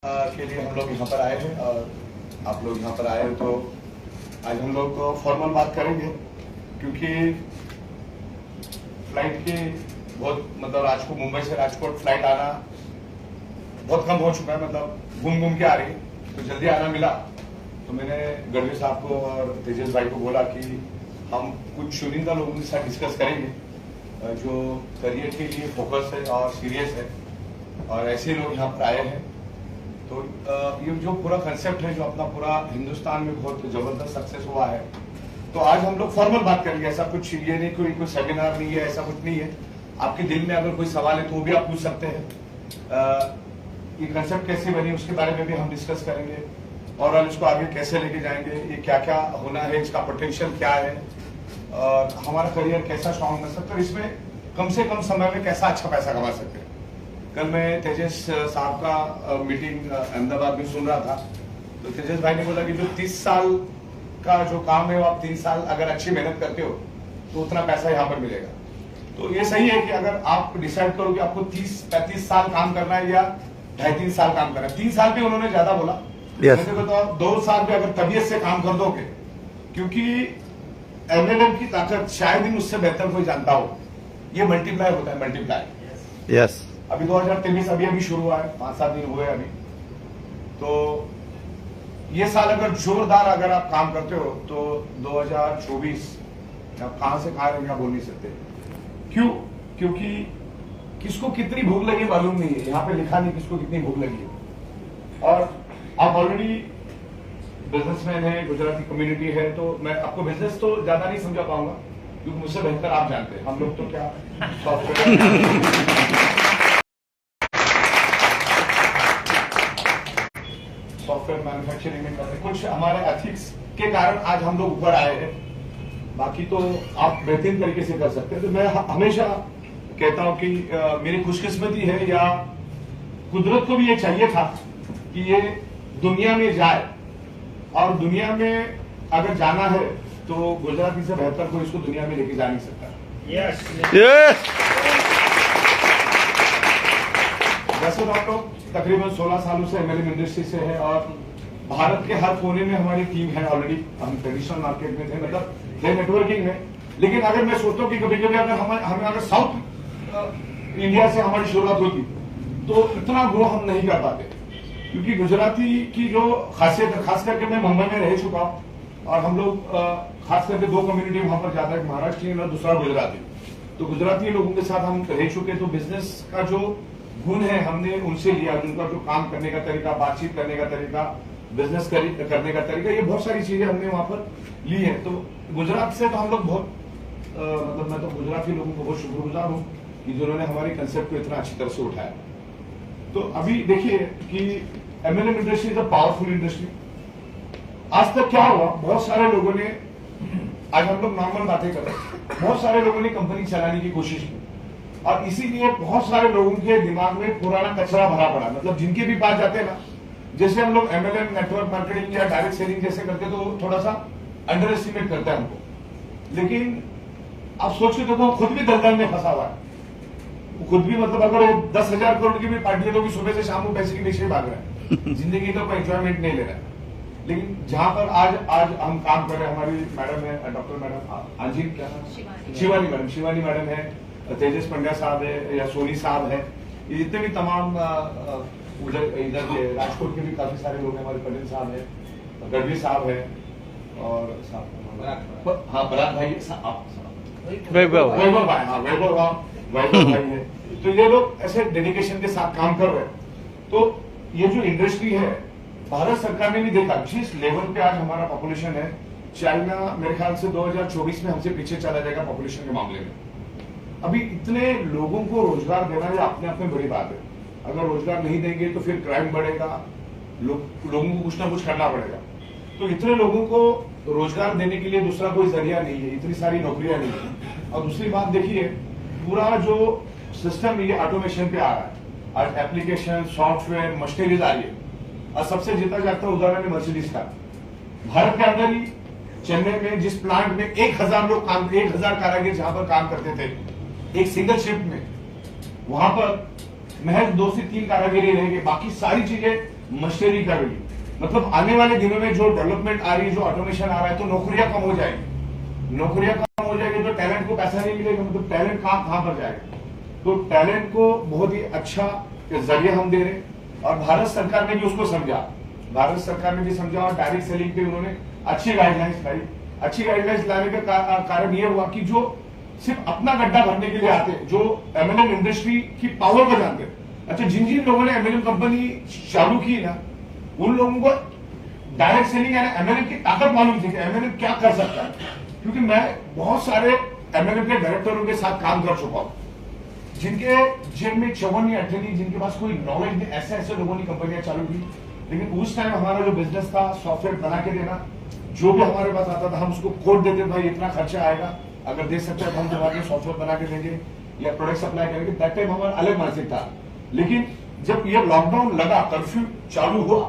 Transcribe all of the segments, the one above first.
के लिए हम लोग यहाँ पर आए हैं और आप लोग यहाँ पर आए हैं तो आज हम लोग फॉर्मल बात करेंगे क्योंकि फ्लाइट की बहुत मतलब मुंबई से राजकोट फ्लाइट आना बहुत कम हो चुका है, मतलब घूम के आ रही है तो जल्दी आना मिला तो मैंने गढ़वी साहब को और तेजस भाई को बोला कि हम कुछ चुनिंदा लोगों के साथ डिस्कस करेंगे जो करियर के लिए फोकस है और सीरियस है और ऐसे लोग यहाँ पर आए हैं। तो ये जो पूरा कंसेप्ट है जो अपना पूरा हिंदुस्तान में बहुत जबरदस्त सक्सेस हुआ है, तो आज हम लोग फॉर्मल बात करेंगे। ऐसा कुछ ये नहीं कोई सेमिनार नहीं है, ऐसा कुछ नहीं है। आपके दिल में अगर कोई सवाल है तो वो भी आप पूछ सकते हैं। ये कंसेप्ट कैसे बनी उसके बारे में भी हम डिस्कस करेंगे और इसको आगे कैसे लेके जाएंगे, ये क्या क्या होना है, इसका पोटेंशियल क्या है और हमारा करियर कैसा स्ट्रॉन्ग बन सकता है, इसमें कम से कम समय में कैसा अच्छा पैसा कमा सकते हैं। कल मैं तेजस साहब का मीटिंग अहमदाबाद में सुन रहा था तो तेजस भाई ने बोला कि जो 30 साल का जो काम है वो आप 3 साल अगर अच्छी मेहनत करते हो तो उतना पैसा यहाँ पर मिलेगा। तो ये सही है कि अगर आप डिसाइड करो कि आपको 30-35 साल काम करना है या 2.5-3 साल काम करना है। 3 साल भी उन्होंने ज्यादा बोला, yes. तो आप 2 साल भी अगर तबीयत से काम कर दोगे, क्योंकि एमएलएम की ताकत शायद ही मुझसे बेहतर कोई जानता हो, ये मल्टीप्लाई होता है, मल्टीप्लाई। यस अभी 2023 अभी शुरू हुआ है, 5-7 दिन हुए अभी। तो ये साल अगर जोरदार अगर आप काम करते हो तो 2024 आप कहां से कहां रहेंगे बोल नहीं सकते। क्यों? क्योंकि किसको कितनी भूख लगी मालूम नहीं है, यहाँ पे लिखा नहीं किसको कितनी भूख लगी है। और आप ऑलरेडी बिजनेसमैन है, गुजराती कम्युनिटी है, तो मैं आपको बिजनेस तो ज्यादा नहीं समझा पाऊंगा क्योंकि मुझसे बेहतर आप जानते हैं। हम लोग तो क्या सॉफ्टवेयर मैन्युफैक्चरिंग में करते, कुछ हमारे एथिक्स के कारण आज हम लोग ऊपर आए हैं। बाकी तो आप बेहतरीन तरीके से कर सकते हैं। तो मैं हमेशा कहता हूं कि मेरी खुशकिस्मती है या कुदरत को भी ये चाहिए था कि ये दुनिया में जाए और दुनिया में अगर जाना है तो गुजराती से बेहतर कोई इसको दुनिया में लेके जा नहीं सकता। Yes yes. वैसे तो हम लोग तकरीबन 16 सालों से एमएलएम इंडस्ट्री से है और भारत के हर कोने में हमारी टीम है ऑलरेडी। हम ट्रेडिशनल मार्केट में थे, मतलब नेटवर्किंग में। लेकिन अगर मैं सोचता हूँ कि कभी कभी अगर हमें अगर साउथ इंडिया से हमारी शुरुआत होती तो इतना ग्रो हम नहीं कर पाते, क्योंकि गुजराती की जो खासियत है, खास करके मैं मुंबई में रह चुका हूँ और हम लोग खास करके 2 कम्युनिटी वहां पर ज्यादा है, महाराष्ट्रियन और दूसरा गुजराती। तो गुजराती लोगों के साथ हम रह चुके, तो बिजनेस का जो गुण है हमने उनसे लिया, उनका जो काम करने का तरीका, बातचीत करने का तरीका, बिजनेस करने का तरीका, ये बहुत सारी चीजें हमने वहां पर ली है। तो गुजरात से तो हम लोग बहुत मतलब मैं तो गुजराती लोगों को बहुत शुक्रगुजार हूँ कि जिन्होंने हमारे कंसेप्ट को इतना अच्छी तरह से उठाया। तो अभी देखिए कि MLM industry is a powerful industry. आज तक क्या हुआ, बहुत सारे लोगों ने, आज हम लोग नॉर्मल बातें कर रहे हैं, बहुत सारे लोगों ने कंपनी चलाने की कोशिश की और इसीलिए बहुत सारे लोगों के दिमाग में पुराना कचरा भरा पड़ा। मतलब जिनके भी पास जाते हैं ना, जैसे हम लोग एमएलएम नेटवर्क मार्केटिंग या डायरेक्ट सेलिंग जैसे करते तो थोड़ा सा अंडर एस्टिमेट करता है हमको। लेकिन आप सोच के देखो, खुद भी दलदल में फंसा हुआ है, खुद भी मतलब अगर 10,000 करोड़ की भी पार्टी है तो भी सुबह से शाम को पैसे के पीछे भाग रहा है, जिंदगी का कोई एंजॉयमेंट नहीं ले रहा है। लेकिन जहां पर आज हम काम कर रहे हैं, हमारी मैडम है, डॉक्टर मैडम आजी क्या नाम, शिवानी मैडम है, तेजस पंड्या साहब है या सोनी साहब है, ये जितने भी तमाम इधर के राजकोट के भी काफी सारे लोग हैं, हमारे पटेल साहब है, गढ़वी साहब है और हाँ बरात भाई, वैभव भाई है। तो ये लोग ऐसे डेडिकेशन के साथ काम कर रहे हैं। तो ये जो इंडस्ट्री है, भारत सरकार ने भी देखा जिस लेवल पे आज हमारा पॉपुलेशन है, चाइना मेरे ख्याल से 2024 में हमसे पीछे चला जाएगा पॉपुलेशन के मामले में। अभी इतने लोगों को रोजगार देना ये अपने आप में बड़ी बात है। अगर रोजगार नहीं देंगे तो फिर क्राइम बढ़ेगा, लोगों को कुछ ना कुछ करना पड़ेगा। तो इतने लोगों को रोजगार देने के लिए दूसरा कोई जरिया नहीं है, इतनी सारी नौकरियां नहीं है। और दूसरी बात देखिए, पूरा जो सिस्टम ये ऑटोमेशन पे आ रहा है, आज एप्लीकेशन, सॉफ्टवेयर, मशीनरीज आ रही है। और सबसे जीता जाता उदाहरण है मर्सिडीज का। भारत के अंदर ही चेन्नई में जिस प्लांट में 1000 लोग काम, 1000 कारीगर जहां पर काम करते थे एक सिंगल शिफ्ट में, वहां पर महज 2 से 3 कारीगर रहेंगे, बाकी सारी चीजें मशीनरी का भी, मतलब आने वाले दिनों में जो डेवलपमेंट आ रही है, जो ऑटोमेशन आ रहा है, तो नौकरियां कम हो जाएगी, नौकरियां कम हो जाएगी तो टैलेंट को पैसा नहीं मिलेगा, मतलब टैलेंट कहां पर जाएगा। तो टैलेंट को बहुत ही अच्छा जरिए हम दे रहे, और भारत सरकार ने भी उसको समझा, भारत सरकार ने भी समझा, और डायरेक्ट सेलिंग पे उन्होंने अच्छी गाइडलाइंस लाई। अच्छी गाइडलाइंस लाने का कारण यह हुआ कि जो सिर्फ अपना गड्ढा भरने के लिए आते, जो एमएलएम इंडस्ट्री की पावर को जानते, अच्छा जिन जिन लोगों ने एमएलएम कंपनी चालू की ना, उन लोगों को डायरेक्ट सेलिंग यानी एमएलएम की ताकत मालूम थी कि एमएलएम क्या कर सकता है। क्योंकि मैं बहुत सारे एमएलएम के डायरेक्टरों के साथ काम कर चुका हूं, जिनके जेब में 54 या 28, जिनके पास कोई नॉलेज नहीं, ऐसे ऐसे लोगों ने कंपनियां चालू की। लेकिन उस टाइम हमारा जो बिजनेस था, सॉफ्टवेयर बना के देना, जो भी हमारे पास आता था हम उसको कोड देते, भाई इतना खर्चा आएगा, अगर दे सकते हैं तो हम तुम्हारे लिए सॉफ्टवेयर बना के देंगे या प्रोडक्ट सप्लाई करेंगे। दैट टाइम हमारा अलग मानसिक था। लेकिन जब ये लॉकडाउन लगा, कर्फ्यू चालू हुआ,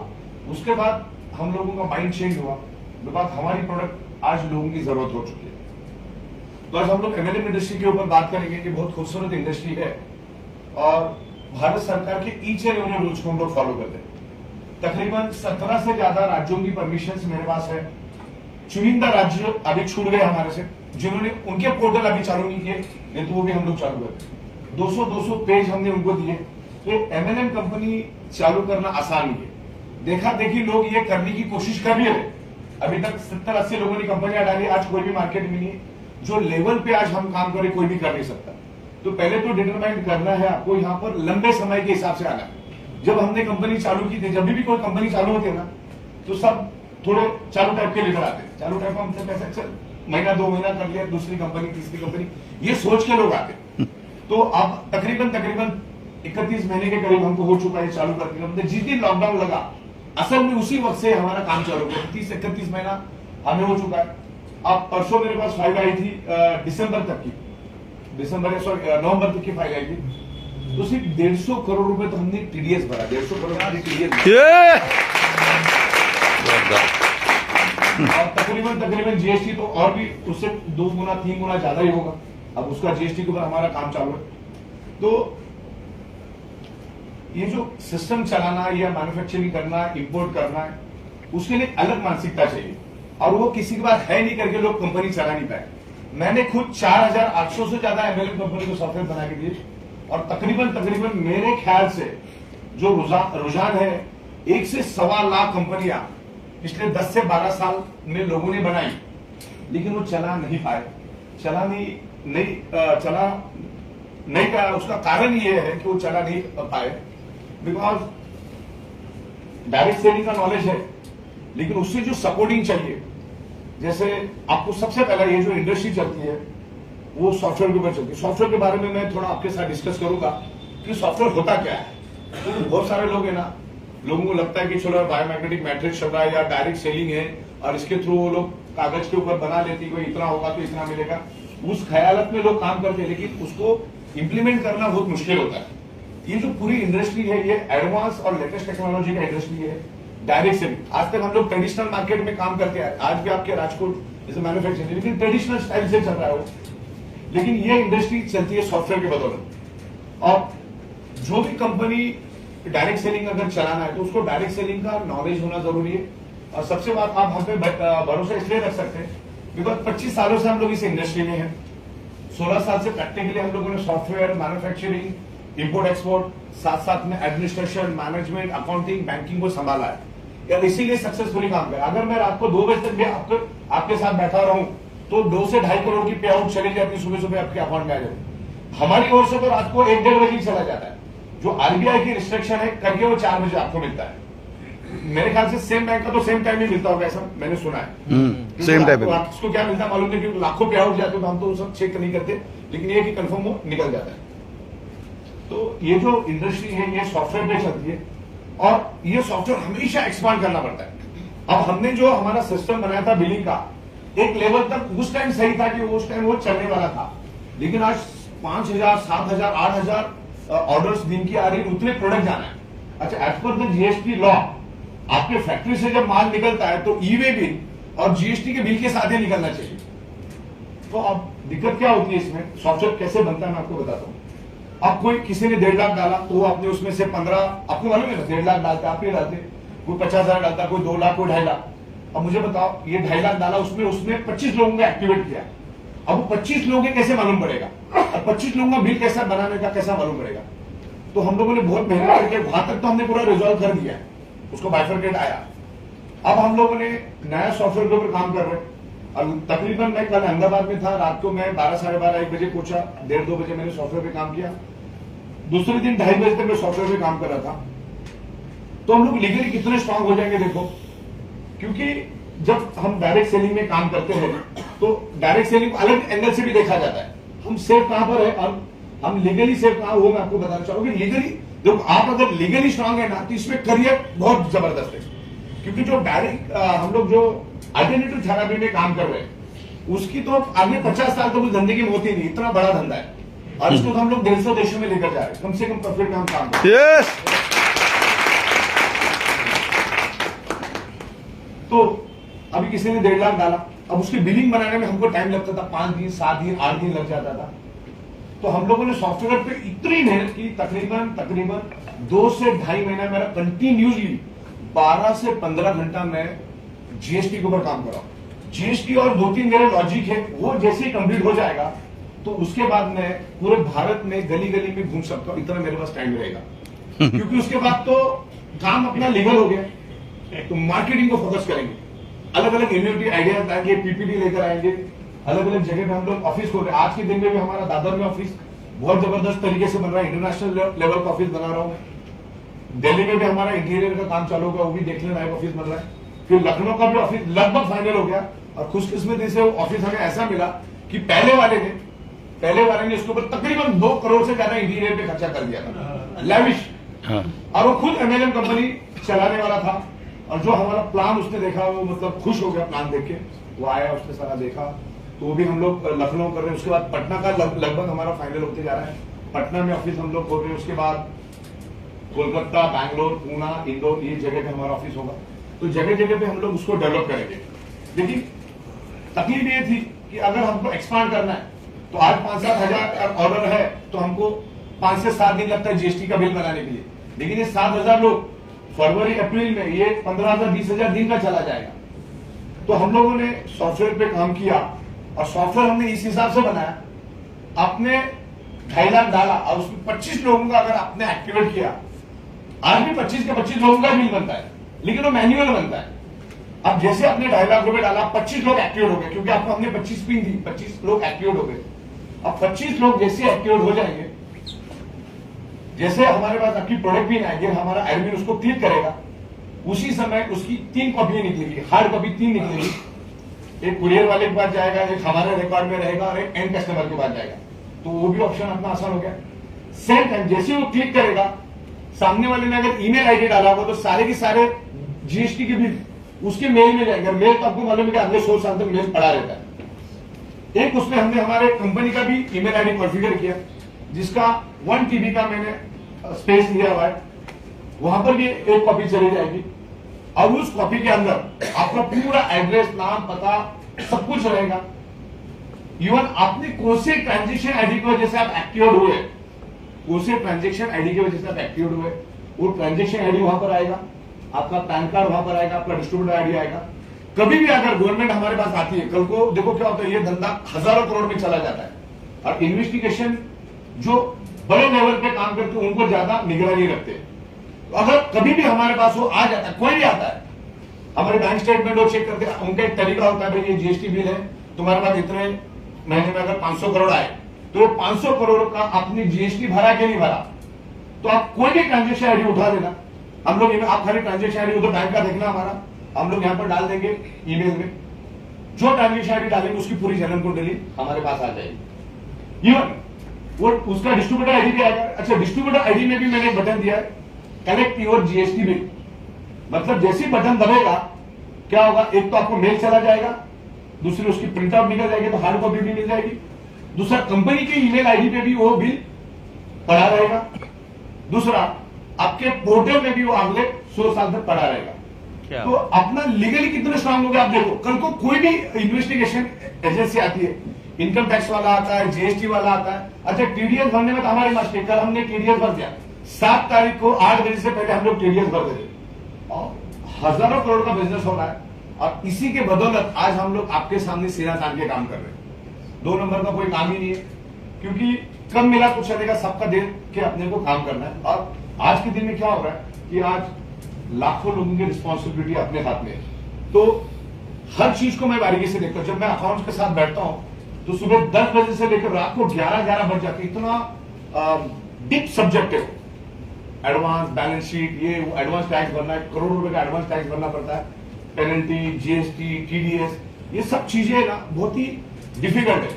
उसके बाद हम लोगों का माइंड चेंज हुआ, उसके बाद हमारी प्रोडक्ट आज लोगों की जरूरत हो चुकी है। तो आज हम लोग एमएलएम इंडस्ट्री के ऊपर बात करेंगे कि बहुत खूबसूरत इंडस्ट्री है, और भारत सरकार के ईच एंड एवरी रूल्स को हम लोग फॉलो करते हैं। तकरीबन 17 से ज्यादा राज्यों की परमिशंस मेरे पास है। चुनिंदा राज्य अभी छूट गए हमारे से, जिन्होंने उनके पोर्टल अभी चालू नहीं किए, नहीं तो वो भी हम लोग चालू करते। 200 पेज हमने उनको दिए। तो एमएलएम कंपनी चालू करना आसान नहीं है। देखा देखी लोग ये करने की कोशिश कर रहे हैं। अभी तक 70-80 लोगों ने कंपनियां डाली, आज कोई भी मार्केट में नहीं है। जो लेवल पे आज हम काम करें, कोई भी कर नहीं सकता। तो पहले तो डिटरमाइन करना है आपको यहाँ पर लंबे समय के हिसाब से आना है। जब हमने कंपनी चालू की थी, जब भी कोई कंपनी चालू होती है ना, तो सब थोड़े चालू टाइप के लेकर आते हैं। चालू टाइप हम कैसे चल महीना 2 महीना कर लिया, दूसरी कंपनी तीसरी कंपनी, ये सोच के लोग आते। तो अब तकरीबन 31 महीने के करीब हमको हो चुका है चालू करके। मतलब जिस दिन लॉकडाउन लगा, असल में उसी वक्त से हमारा काम चालू हो गया। 30-31 महीना हमें हो चुका है। अब परसों मेरे पास फाइल आई थी दिसंबर तक की, नवंबर तक की फाइल आई थी। तो सिर्फ 150 करोड़ रुपए तो हमने टीडीएस भरा, 150 करोड़ टीडीएस। और तकरीबन जीएसटी तो और भी उससे 2 गुना 3 गुना ज्यादा ही होगा। अब उसका जीएसटी के ऊपर हमारा काम चालू है। तो ये जो सिस्टम चलाना या मैन्युफैक्चरिंग करना, इंपोर्ट करना है, उसके लिए अलग मानसिकता चाहिए, और वो किसी के पास है नहीं करके लोग कंपनी चला नहीं पाए। मैंने खुद 4800 से ज्यादा एमएलएम कंपनी को सॉफ्टवेयर बना के दिए, और तकरीबन मेरे ख्याल से जो रुझान है, 1 से 1.25 लाख कंपनियां पिछले 10 से 12 साल में लोगों ने बनाई, लेकिन वो चला नहीं पाए। चला नहीं पाया। उसका कारण ये है कि वो चला नहीं पाए बिकॉज डायरेक्ट सेलिंग का नॉलेज है, लेकिन उससे जो सपोर्टिंग चाहिए, जैसे आपको सबसे पहला ये जो इंडस्ट्री चलती है वो सॉफ्टवेयर के ऊपर चलती है। सॉफ्टवेयर के बारे में मैं थोड़ा आपके साथ डिस्कस करूंगा कि सॉफ्टवेयर होता क्या है। तो बहुत सारे लोग है ना, लोगों को लगता है कि चलो बायोमैग्नेटिक मैट्रिक्स चल रहा है या डायरेक्ट सेलिंग है, और इसके थ्रू वो लोग कागज के ऊपर बना लेती है, इतना होगा तो इतना मिलेगा। उस ख्यालत में लोग काम करते हैं, लेकिन उसको इंप्लीमेंट करना बहुत मुश्किल होता है। ये जो पूरी इंडस्ट्री है, ये एडवांस और लेटेस्ट टेक्नोलॉजी का इंडस्ट्री है। डायरेक्ट सेलिंग, आज तक हम लोग ट्रेडिशनल मार्केट में काम करते हैं, आज भी आपके राजकोट जैसे मैन्युफैक्चरिंग, लेकिन ट्रेडिशनल स्टाइल से चल रहा है वो। लेकिन ये इंडस्ट्री चलती है सॉफ्टवेयर के बदौलत। और जो भी कंपनी डायरेक्ट सेलिंग अगर चलाना है, तो उसको डायरेक्ट सेलिंग का नॉलेज होना जरूरी है। और सबसे बात, आप हम पे भरोसा इसलिए रख सकते हैं बिकॉज 25 सालों से हम लोग इस इंडस्ट्री में हैं। 16 साल से प्रैक्टिकली हम लोगों ने सॉफ्टवेयर, मैन्युफैक्चरिंग, इंपोर्ट एक्सपोर्ट, साथ में एडमिनिस्ट्रेशन, मैनेजमेंट, अकाउंटिंग, बैंकिंग को संभाला है यार, इसीलिए सक्सेसफुली काम कर। अगर मैं रात को 2 बजे तक भी आपके साथ बैठा रहूं, तो 2 से 2.5 करोड़ की पे आउट चली जाती है, सुबह आपके अकाउंट में आ जाती। हमारी ओर से तो रात को 1-1.5 बजे ही चला जाता है। जो आरबीआई की रिस्ट्रिक्शन है करके वो 4 बजे आपको मिलता है। मेरे ख्याल से सेम बैंक का तो सेम टाइम ही मिलता होगा, ऐसा मैंने सुना है। सेम टाइम उसको क्या मिलता है मालूम नहीं, क्योंकि लाखों पे आउट जाते तो हम तो सब चेक नहीं करते, लेकिन ये कि कंफर्म वो निकल जाता है। तो ये जो इंडस्ट्री है ये सॉफ्टवेयर पे चलती है, और ये सॉफ्टवेयर हमेशा एक्सपांड करना पड़ता है। अब हमने जो हमारा सिस्टम बनाया था बिलिंग का, एक लेवल तक उस टाइम सही था कि उस टाइम वो चलने वाला था, लेकिन आज 5000, 7000, 8000 ऑर्डर्स दिन की आ रही, उतने प्रोडक्ट जाना है। अच्छा, as per the GST law, आपके फैक्ट्री से जब माल निकलता है तो ई-वे बिल और जीएसटी के बिल के साथ ही निकलना चाहिए। तो अब दिक्कत क्या होती है इसमें, सॉफ्टवेयर कैसे बनता है मैं आपको बताता हूं। अब कोई किसी ने 1.5 लाख डाला तो वो अपने उसमें से 15, आपको मालूम है ना 1.5 लाख डालते, आप ही डालते, कोई 50,000 डालता, कोई 2 लाख, कोई 2.5 लाख। अब मुझे बताओ, ये 2.5 लाख डाला, उसमें उसने 25 लोगों का एक्टिवेट किया। अब वो 25 लोगों के कैसे मालूम पड़ेगा, और 25 लोगों का बिल कैसा बनाने का कैसा मालूम पड़ेगा। तो हम लोगों ने बहुत मेहनत करके वहां तक तो हमने पूरा रिजॉल्व कर दिया, उसको बाइफरकेट आया। अब हम लोगों ने नया सॉफ्टवेयर के ऊपर काम कर रहे हैं, और तकरीबन मैं कल अहमदाबाद में था, रात को मैं 12, साढ़े 12, 1 बजे पहुंचा, 1:30, 2 बजे मैंने सॉफ्टवेयर पे काम किया। दूसरे दिन 2:30 बजे तक मैं सॉफ्टवेयर पे काम कर रहा था। तो हम लोग लीगली कितने स्ट्रांग हो जाएंगे देखो, क्योंकि जब हम डायरेक्ट सेलिंग में काम करते हैं तो डायरेक्ट सेलिंग को अलग एंगल से भी देखा जाता है, हम सेफ कहां पर है और हम लीगली सेफ कहां, वो मैं आपको बताना चाहूंगा। लीगली देखो, आप अगर लीगली स्ट्रांग है ना तो इसमें करियर बहुत जबरदस्त है, क्योंकि जो डायरेक्ट हम लोग जो अल्टरनेटिव थेरेपी में काम कर रहे हैं उसकी तो आगे 50 साल तो उस धंधे की मौत ही नहीं, इतना बड़ा धंधा है, और इसको तो हम लोग 150 देशों में लेकर जा रहे हैं, कम से कम प्रॉफिट में हम काम कर रहे हैं। तो अभी किसी ने 1.5 लाख डाला, अब उसकी बिलिंग बनाने में हमको टाइम लगता था, 5 दिन, 7 दिन, 8 दिन लग जाता था। तो हम लोगों ने सॉफ्टवेयर पे इतनी मेहनत की, तकरीबन 2 से 2.5 महीना मेरा कंटिन्यूसली 12 से 15 घंटा मैं जीएसटी के ऊपर काम कर रहा हूं। जीएसटी और 2-3 मेरे लॉजिक है, वो जैसे ही कंप्लीट हो जाएगा तो उसके बाद मैं पूरे भारत में गली गली में घूम सकता हूं, इतना मेरे पास टाइम रहेगा। क्योंकि उसके बाद तो काम अपना लीगल हो गया, तो मार्केटिंग को फोकस करेंगे, अलग अलग इनोवेटिव आइडियाज आएंगे, पीपीटी लेकर आएंगे, अलग अलग जगह पे हम लोग ऑफिस खोल रहे हैं। आज के दिन में भी हमारा दादर में ऑफिस बहुत जबरदस्त तरीके से बन रहा है, इंटरनेशनल लेवल का ऑफिस बना रहा हूं। दिल्ली में भी हमारा इंटीरियर का काम चालू होगा, वो भी देखने लायक ऑफिस बन रहा है। फिर लखनऊ का भी ऑफिस लगभग फाइनल हो गया, और खुशकिस्मती से वो ऑफिस हमें ऐसा मिला कि पहले वाले ने इसके ऊपर तकरीबन 2 करोड़ से ज्यादा इंटीरियर पे खर्चा कर दिया था, लैविश। और वो खुद एमएलएम कंपनी चलाने वाला था, और जो हमारा प्लान उसने देखा वो मतलब खुश हो गया प्लान देख के, वो आया, उसने सारा देखा, तो वो भी हम लोग लखनऊ कर रहे हैं। उसके बाद पटना का लगभग हमारा फाइनल होते जा रहा है, पटना में ऑफिस हम लोग खोल रहे हैं। उसके बाद कोलकाता, बैंगलोर, पूना, इंदौर, ये जगह पे हमारा ऑफिस होगा। तो जगह जगह पे हम लोग उसको डेवलप करेंगे। लेकिन तकलीफ ये थी कि अगर हमको एक्सपांड करना है तो आज 5-7 हजार ऑर्डर है, तो हमको 5 से 7 दिन लगता है जीएसटी का बिल बनाने के लिए। लेकिन ये 7,000 लोग फरवरी अप्रैल में ये 15,000 20,000 दिन का चला जाएगा। तो हम लोगों ने सॉफ्टवेयर पे काम किया, और सॉफ्टवेयर हमने इस हिसाब से बनाया, आपने 2.5 लाख डाला और उसमें 25 लोगों का अगर आपने एक्टिवेट किया, आज भी 25 के 25 लोगों का बिल बनता है, लेकिन वो मैन्युअल बनता है। अब जैसे आपने 2.5 लाख रुपए डाला, 25 लोग एक्टिवेट हो गए, क्योंकि आपको हमने 25 पिन दी, 25 लोग एक्टिवेट हो गए। अब 25 लोग जैसे एक्टिवेट हो जाएंगे, जैसे हमारे पास आपकी प्रोडक्ट पिन आएगी, हमारा एडमिन उसको क्लिक करेगा, उसी समय उसकी 3 कॉपी निकलेगी, हार्ड कॉपी 3 निकलेगी। एक कुरियर वाले के पास जाएगा, एक हमारे रिकॉर्ड में रहेगा, और एक एंड कस्टमर के पास जाएगा। तो वो भी ऑप्शन अपना आसान हो गया। सेम टाइम जैसे वो क्लिक करेगा, सामने वाले ने अगर ईमेल आईडी डाला होगा तो सारे के सारे जीएसटी के बिल उसके मेल में जाएंगे। मेल तो आपको मालूम है कि अगले 100 साल तक मेल पड़ा रहता है। एक उसमें हमने हमारे कंपनी का भी ईमेल आईडी कॉन्फ़िगर किया, जिसका 1 TB का मैंने स्पेस लिया हुआ है, वहां पर भी एक कॉपी चली जाएगी, और उस कॉपी के अंदर आपका पूरा एड्रेस, नाम, पता सब कुछ रहेगा। इवन आपने कौन से ट्रांजेक्शन आईडी की वजह से आप एक्टिवेट हुए, कौन से ट्रांजेक्शन आईडी की वजह से आप एक्टिवेट हुए, वो ट्रांजेक्शन आईडी वहां पर आएगा, आपका पैन कार्ड वहां पर आएगा, आपका डिस्ट्रीब्यूटर आईडी आएगा। कभी भी अगर गवर्नमेंट हमारे पास आती है, कल को देखो क्या होता है, ये धंधा हजारों करोड़ में चला जाता है, और इन्वेस्टिगेशन जो बड़े लेवल पे काम करते हैं उनको ज्यादा निगरानी रखते हैं। तो अगर कभी भी हमारे पास वो आ जाता है, कोई भी आता है, हमारे बैंक स्टेटमेंट वो चेक करते हैं, उनका एक तरीका होता है, भाई ये जीएसटी बिल है, तुम्हारे पास इतने महीने में अगर 500 करोड़ आए तो 500 करोड़ का आपने जीएसटी भरा कि नहीं भरा। तो आप कोई भी ट्रांजेक्शन आईडी उठा लेना, हम लोग आप खाली ट्रांजेक्शन आईडी उधर बैंक का देखना हमारा, हम लोग यहाँ पर डाल देंगे ईमेल में, जो ट्रांजेक्शन आईडी डालेंगे उसकी पूरी जन्म कुंडली हमारे पास आ जाएगी। इवन वो उसका डिस्ट्रीब्यूटर आईडी भी आएगा। अच्छा, डिस्ट्रीब्यूटर आईडी में भी मैंने एक बटन दिया है, कलेक्ट योर जीएसटी बिल। मतलब जैसे ही बटन दबेगा क्या होगा, एक तो आपको मेल चला जाएगा, दूसरी उसकी प्रिंट आउट निकल जाएगी, तो हार्ड कॉपी भी मिल जाएगी। दूसरा, कंपनी के ईमेल आईडी पे भी वो बिल पड़ा रहेगा। दूसरा, आपके पोर्टल में भी वो अगले 100 साल तक पड़ा रहेगा। तो अपना लीगली कितने स्ट्रांग हो गया आप देखो। कल को कोई भी इन्वेस्टिगेशन एजेंसी आती है, इनकम टैक्स वाला आता है, जीएसटी वाला आता है। अच्छा, टीडीएस भरने में तो हमारी मिस्टेक, कल हमने टीडीएस भर दिया 7 तारीख को 8 बजे से पहले हम लोग टीडीएस भर देते और हजारों करोड़ का बिजनेस हो रहा है। और इसी के बदौलत आज हम लोग आपके सामने सिरा तान के काम कर रहे हैं। 2 नंबर का कोई काम ही नहीं है, क्योंकि कम मिला कुछ चलेगा, सबका दे के अपने को काम करना है। और आज के दिन में क्या हो रहा है कि आज लाखों लोगों की रिस्पॉन्सिबिलिटी अपने हाथ में है। तो हर चीज को मैं बारीकी से देखता हूं। जब मैं अकाउंट्स के साथ बैठता हूं तो सुबह 10 बजे से लेकर रात को 11 बज जाते। इतना डीप सब्जेक्ट है। एडवांस बैलेंस शीट, ये एडवांस टैक्स भरना है, करोड़ों रुपए का एडवांस टैक्स भरना पड़ता है, पेनल्टी, जीएसटी, टीडीएस, ये सब चीजें ना बहुत ही डिफिकल्ट है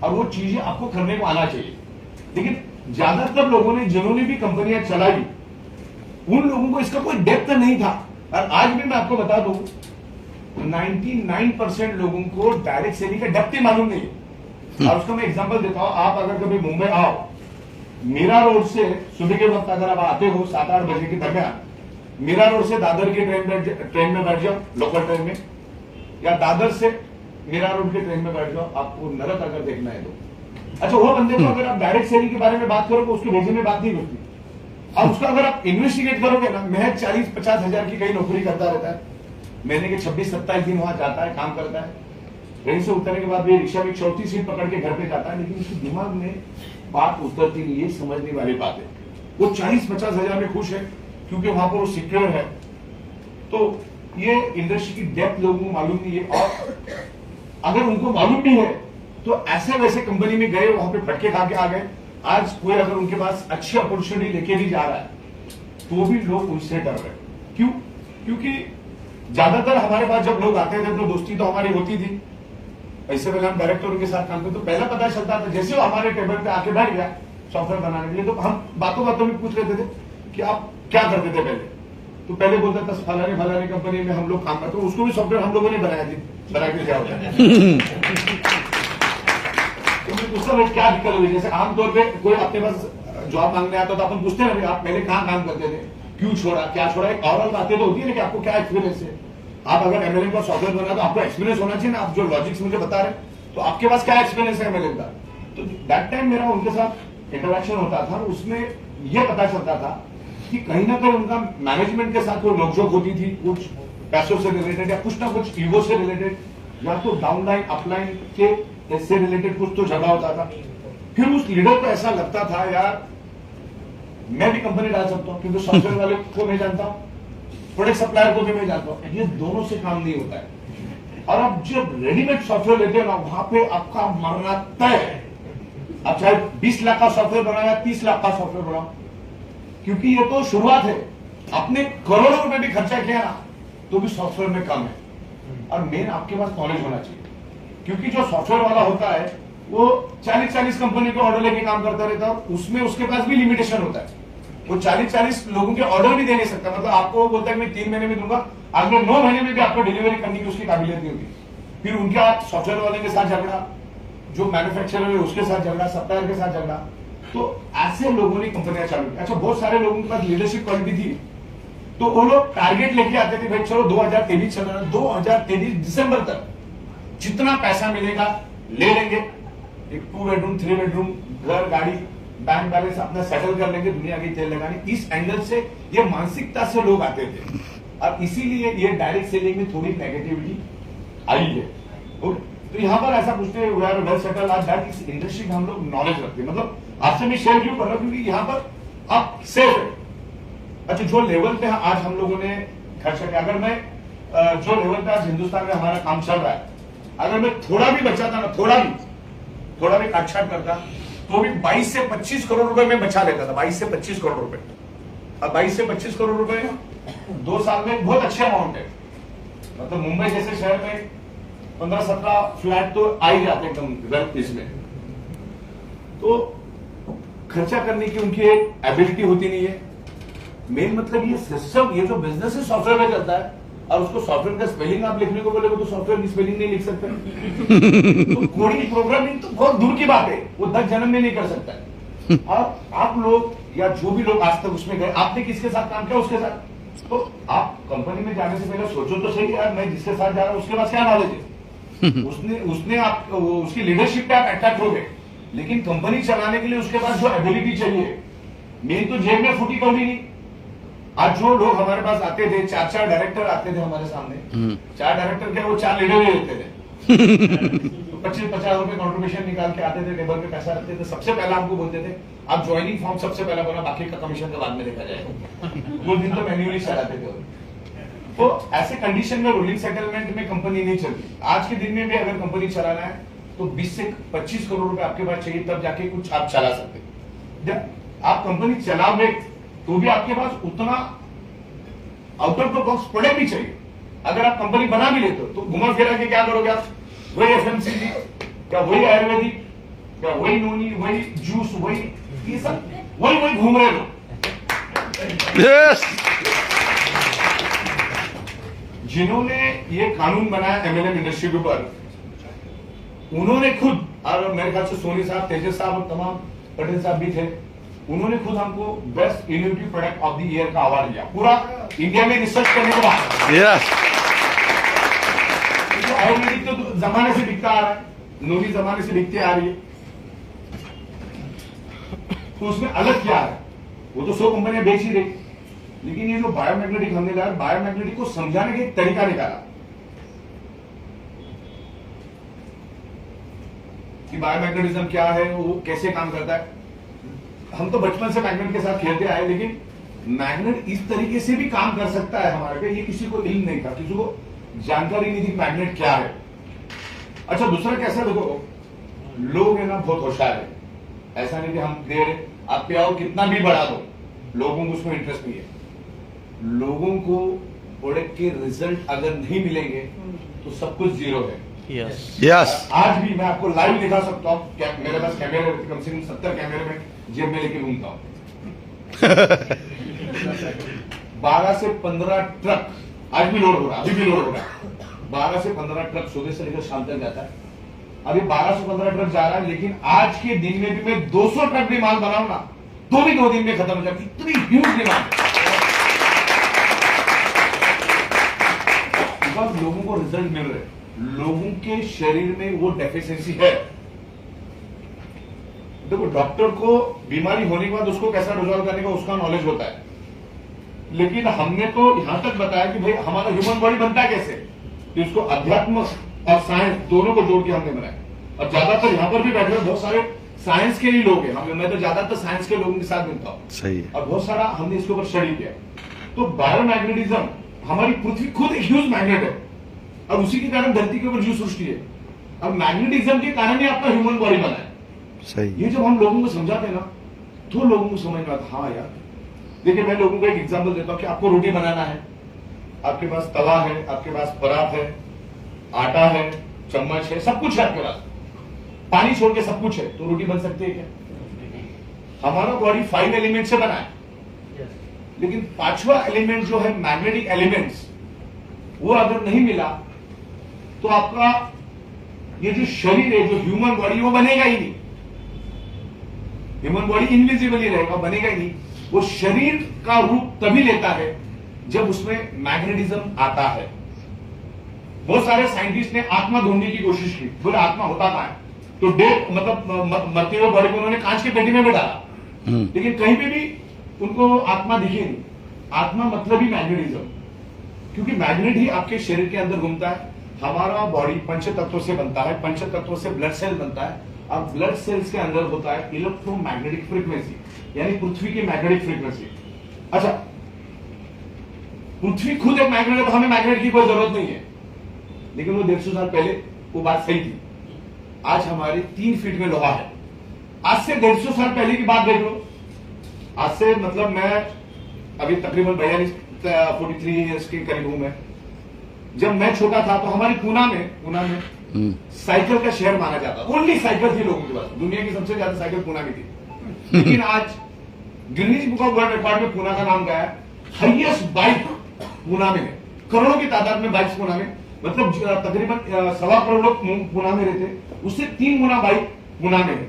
और वो चीजें आपको करने को आना चाहिए। लेकिन ज्यादातर लोगों ने, जिन्होंने भी कंपनियां चलाई, उन लोगों को इसका कोई डेप्थ नहीं था। और आज भी मैं आपको बता दूं 99% लोगों को डायरेक्ट सेलिंग का डेप्थ ही मालूम नहीं है। और उसका मैं एग्जांपल देता हूं। आप अगर कभी मुंबई आओ, मीरा रोड से सुबह के वक्त अगर आप आते हो 7-8 बजे के दरमियान, मीरा रोड से दादर की ट्रेन में बैठ जाओ, लोकल ट्रेन में, या दादर से मीरा रोड की ट्रेन में बैठ जाओ, आपको नरक अगर देखना है तो। अच्छा, वो बंदे को अगर आप डायरेक्ट सेलिंग के बारे में बात करोगे, उसके भेजे में बात नहीं होती। और उसका अगर आप इन्वेस्टिगेट करोगे ना, महज 40-50 हजार की कई नौकरी करता रहता है, महीने के 26-27 दिन वहां जाता है, काम करता है, ट्रेन से उतरने के बाद भी रिक्शा में 34 सीट पकड़ के घर पे जाता है, लेकिन उसके दिमाग में बात उतरती नहीं है। समझने वाली बात है, वो 40-50 हजार में खुश है क्योंकि वहां पर वो सिक्योर है। तो ये इंडस्ट्री की डेप्थ लोगों को मालूम नहीं है। और अगर उनको मालूम भी है तो ऐसे वैसे कंपनी में गए, वहां पे फटके खा के आ गए। आज कोई अगर उनके पास अच्छी अपॉर्चुनिटी लेके भी जा रहा है तो भी लोग उनसे डर रहे हैं। क्यों? क्योंकि ज्यादातर हमारे पास जब लोग आते थे तो दोस्ती तो हमारी होती थी। ऐसे पहले हम डायरेक्टरों के साथ काम करते तो पहला पता चलता था, जैसे वो हमारे टेबल पे आके बैठ गया सॉफ्टवेयर बनाने के लिए, तो हम बातों बातों में पूछ लेते थे कि आप क्या करते थे पहले। तो पहले बोलता था फलाने कंपनी में हम लोग काम करते, तो उसको भी सॉफ्टवेयर हम लोगों ने बनाया थी, बना के क्या होता है। उस समय क्या दिक्कत हुई? जैसे आमतौर पे कोई अपने पास जॉब मांगने आता तो अपन पूछते हैं आप पहले कहाँ काम करते थे, क्यों छोड़ा, क्या छोड़ा। एक ओवरऑल बातें तो होती है ना कि आपको क्या एक्सपीरियंस है। आप अगर एमएलएम का सॉफ्टवेयर बना तो आपको एक्सपीरियंस होना चाहिए ना। आप जो लॉजिक्स मुझे बता रहे तो आपके पास क्या एक्सपीरियंस है एमएलएम का। तो दैट टाइम मेरा उनके साथ इंटरेक्शन होता था, उसमें यह पता चलता था कि कहीं ना कहीं उनका मैनेजमेंट के साथ कोई नोकझोंक होती थी, कुछ पैसों से रिलेटेड या कुछ ना कुछ ईगो से रिलेटेड, या तो डाउनलाइन अपलाइन के इससे रिलेटेड कुछ तो झगड़ा होता था। फिर उस लीडर को ऐसा लगता था यार मैं भी कंपनी डाल सकता हूं, क्योंकि सॉफ्टवेयर वाले को मैं जानता हूं, प्रोडक्ट सप्लायर को भी मैं जानता हूं। ये दोनों से काम नहीं होता है। और अब जब रेडीमेड सॉफ्टवेयर लेते हो ना, वहां पे आपका मरना तय है। आप चाहे 20 लाख का सॉफ्टवेयर बनाओ या 30 लाख का सॉफ्टवेयर बनाओ, क्योंकि ये तो शुरुआत है। आपने करोड़ों रुपए भी खर्चा किया ना तो भी सॉफ्टवेयर में कम है। और मेन आपके पास नॉलेज होना चाहिए, क्योंकि जो सॉफ्टवेयर वाला होता है वो 40-40 कंपनी के ऑर्डर लेके काम करता रहता है, उसमें उसके पास भी लिमिटेशन होता है। वो 40-40 लोगों के ऑर्डर भी दे नहीं सकता। मतलब आपको बोलता है मैं 3 महीने में दूंगा, अगले 9 महीने में भी आपको डिलीवरी करने की उसकी काबिलियत नहीं होती। फिर उनके आप सॉफ्टवेयर वाले के साथ झगड़ा, जो मैन्युफैक्चरर है उसके साथ झगड़ा, सप्लायर के साथ झगड़ा। तो ऐसे लोगों ने कंपनियां चालू की। अच्छा, बहुत सारे लोगों के पास लीडरशिप क्वालिटी थी, तो वो लोग टारगेट लेके आते थे, भाई चलो 2023 चल रहा है, 2023 दिसंबर तक जितना पैसा मिलेगा ले लेंगे, एक 2 बेडरूम 3 बेडरूम घर, गाड़ी, बैंक बैलेंस अपना सेटल कर लेंगे, दुनिया की तेल लगाने। इस एंगल से ये मानसिकता से लोग आते थे और इसीलिए ये डायरेक्ट सेलिंग में थोड़ी नेगेटिविटी आई है। तो यहाँ पर ऐसा पूछते हैं वी आर वेल सेटल आज दैट इस इंडस्ट्री का हम लोग नॉलेज रखते हैं। मतलब आपसे मैं शेयर क्यों कर रहा हूं, क्योंकि यहाँ पर आप सेफ है। अच्छा, जो लेवल पे आज हम लोगों ने खर्चा किया, अगर मैं जो लेवल पे आज हिंदुस्तान में हमारा काम चल रहा है, अगर मैं थोड़ा भी बचाता ना, थोड़ा भी काटछाट करता तो भी 22 से 25 करोड़ रुपए में बचा लेता था। 22 से 25 करोड़ रुपए। अब 22 से 25 करोड़ रुपए 2 साल में बहुत अच्छे अमाउंट है। मतलब मुंबई जैसे शहर में 15-17 फ्लैट तो आ ही जाते एकदम इसमें। तो खर्चा करने की उनकी एक एबिलिटी होती नहीं है। मेन मतलब ये सिस्टम, ये जो बिजनेस है सॉफ्टवेयर में चलता है, और उसको सॉफ्टवेयर का स्पेलिंग आप लिखने को बोले तो सॉफ्टवेयर की स्पेलिंग नहीं लिख सकते। तो कोडिंग प्रोग्रामिंग तो बहुत दूर की बात है, वो 10 जन्म में नहीं कर सकता है। और आप लोग या जो भी लोग आज तक उसमें गए, आपने किसके साथ काम किया उसके साथ। तो आप कंपनी में जाने से पहले सोचो तो सही यार मैं जिसके साथ जा रहा हूं उसके पास क्या नॉलेज है। उसने आप उसकी लीडरशिप पे आप अटैक हो गए, लेकिन कंपनी चलाने के लिए उसके पास जो एबिलिटी चाहिए, मेरी तो जेब में फूटी कौड़ी नहीं। आज जो लोग हमारे पास आते थे, 4 डायरेक्टर आते थे हमारे सामने, 4 डायरेक्टर के वो 4 लीडर ले लेते थे। 25-50 रुपए कॉन्ट्रीब्यूशन निकाल के आते थे, टेबल पे पैसा रखते थे, सबसे पहले हमको बोलते थे आप ज्वाइनिंग फॉर्म सबसे पहला बना, बाकी का कमीशन के बाद में देखा जाएगा। वो दिन तो मैन्युअली चलाते थे। तो ऐसे कंडीशन में रोलिंग सेटलमेंट में कंपनी नहीं चलती। आज के दिन में भी अगर कंपनी चलाना है तो 20 से 25 करोड़ रुपए आपके पास चाहिए, तब जाके कुछ आप चला सकते। जब आप कंपनी चलाओगे तो भी आपके पास उतना out of the box product भी चाहिए। अगर आप कंपनी बना भी लेते हो तो घुमा फिरा के क्या करोगे आप? वही एफएमसीजी, क्या वही आयुर्वेदिक, क्या वही नोनी, वही जूस, वही ये सब वही घूम रहे लोग। जिन्होंने ये कानून बनाया एमएलएम इंडस्ट्री के ऊपर, उन्होंने खुद, और मेरे ख्याल से सोनी साहब, तेजस साहब और तमाम पटेल साहब भी थे, उन्होंने खुद हमको best innovative product of the year का अवार्ड दिया, पूरा इंडिया में रिसर्च करने के बाद। आयुर्वेदिक तो जमाने से बिकता आ रहा है, नोनी जमाने से बिकते आ रही है, तो उसमें अलग क्या है? वो तो 100 कंपनियां बेच ही रही, लेकिन ये जो बायोमैग्नेटिक हमने लाया, बायोमैग्नेटिक को समझाने का एक तरीका निकाला कि बायोमैग्नेटिज्म क्या है, वो कैसे काम करता है। हम तो बचपन से मैग्नेट के साथ खेलते आए, लेकिन मैग्नेट इस तरीके से भी काम कर सकता है हमारे पे, ये किसी को इल्म नहीं था, किसी को जानकारी नहीं थी मैग्नेट क्या है। अच्छा, दूसरा कैसा, देखो लोग है ना बहुत होशियार है, ऐसा नहीं कि हम दे रहे, आप पे आओ कितना भी बढ़ा दो, लोगों को उसमें इंटरेस्ट नहीं है। लोगों को प्रोडक्ट के रिजल्ट अगर नहीं मिलेंगे तो सब कुछ जीरो है। यस। आज भी मैं आपको लाइव दिखा सकता हूँ, मेरे पास कैमरे कम से कम 70 कैमरे में जेब में लेके घूमता हूँ। 12 से 15 ट्रक आज भी लोड हो रहा है, अभी भी लोड हो रहा है। 12 से 15 ट्रक सुबह से लेकर शाम तक जाता है। अभी 12 से 15 ट्रक जा रहा है, लेकिन आज के दिन में भी मैं 200 ट्रक भी माल बनाऊं ना तो भी 2 दिन में खत्म हो जाती, इतनी ह्यूज डिमांड। बस लोगों को रिजल्ट मिल रहे, लोगों के शरीर में वो डेफिशिएंसी है। देखो, डॉक्टर को बीमारी होने के बाद उसको कैसा रिजॉल्व करने का उसका नॉलेज होता है, लेकिन हमने तो यहां तक बताया कि भाई हमारा ह्यूमन बॉडी बनता है कैसे, कि उसको अध्यात्म और साइंस दोनों को जोड़ के हमने बनाया। और ज्यादातर यहां पर भी बैठे हुए बहुत सारे साइंस के ही लोग हैं, मैं तो ज्यादातर साइंस के लोगों के साथ मिलता हूं। सही है। और बहुत सारा हमने इसके ऊपर स्टडी किया। तो बायोमैग्नेटिज्म, हमारी पृथ्वी खुद एक ह्यूज मैग्नेट है, और उसी के कारण धरती के ऊपर जीव सृष्टि है। अब मैग्नेटिज्म के कारण ही आपका ह्यूमन बॉडी बना है। सही। ये जब हम लोगों को समझाते हैं ना, तो लोगों को समझ में आता, हाँ यार। देखिए, मैं लोगों को एक एग्जांपल देता हूं कि आपको रोटी बनाना है, आपके पास तवा है, आपके पास परात है, आटा है, चम्मच है, सब कुछ है आपके पास, पानी छोड़ के सब कुछ है, तो रोटी बन सकती है क्या? हमारा बॉडी 5 एलिमेंट से बना है, लेकिन 5वां एलिमेंट जो है मैग्नेटिक एलिमेंट्स, वो अगर नहीं मिला तो आपका ये जो शरीर है, जो ह्यूमन बॉडी, वो बनेगा ही नहीं। ह्यूमन बॉडी इनविजिबल ही रहेगा, बनेगा ही नहीं। वो शरीर का रूप तभी लेता है जब उसमें मैग्नेटिज्म आता है। बहुत सारे साइंटिस्ट ने आत्मा ढूंढने की कोशिश की, बोले आत्मा होता कहां है, तो डेथ मतलब मरते हुए बॉडी को उन्होंने कांच की पेटी में बैठाया, लेकिन कहीं पे भी उनको आत्मा दिखी नहीं। आत्मा मतलब ही मैग्नेटिज्म, क्योंकि मैग्नेट ही आपके शरीर के अंदर घूमता है। हमारा बॉडी पंच तत्वों से बनता है, पंच तत्वों से ब्लड सेल बनता है, और ब्लड सेल्स के अंदर होता है इलेक्ट्रोमैग्नेटिक फ्रीक्वेंसी, यानी पृथ्वी की मैग्नेटिक फ्रीक्वेंसी। अच्छा, पृथ्वी खुद एक मैग्नेट है, तो हमें मैग्नेट की कोई जरूरत नहीं है, लेकिन वो 150 साल पहले वो बात सही थी। आज हमारे 3 फीट में लोहा है। आज से 150 साल पहले की बात देख लो, आज से मतलब मैं अभी तकरीबन 43 ईयर्स के करीब हूं मैं। जब मैं छोटा था तो हमारी पूना में साइकिल का शहर माना जाता, ओनली साइकिल थी लोगों के पास, दुनिया की सबसे ज्यादा साइकिल पूना में थी। लेकिन आज Guinness book of world record में पूना का नाम गया, हाईएस्ट बाइक पूना में है, करोड़ों की तादाद में बाइक्स पूना में, मतलब तकरीबन 1.25 करोड़ लोग पूना में रहते, उससे 3 गुना बाइक पूना में है।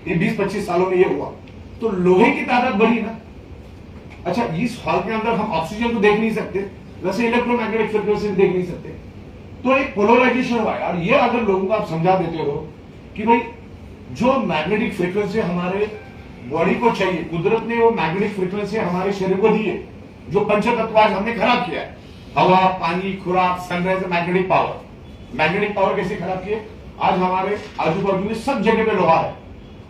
ये 20-25 सालों में ये हुआ, तो लोहे की तादाद बढ़ी ना। अच्छा, इस हॉल के अंदर हम ऑक्सीजन को देख नहीं सकते, वैसे इलेक्ट्रोमैग्नेटिक फ्रीक्वेंसी देख नहीं सकते। तो एक पोलराइजेशन हुआ है। और ये अगर लोगों को आप समझा देते हो कि भाई जो मैग्नेटिक फ्रीक्वेंसी हमारे बॉडी को चाहिए, कुदरत ने वो मैग्नेटिक फ्रीक्वेंसी हमारे शरीर को दी है, जो पंचतत्व आज हमने खराब किया है, हवा, पानी, खुराक, sunrise, magnetic power. Magnetic power कैसे खराब किए? आज हमारे आजू बाजू में सब जगह पे लोहा है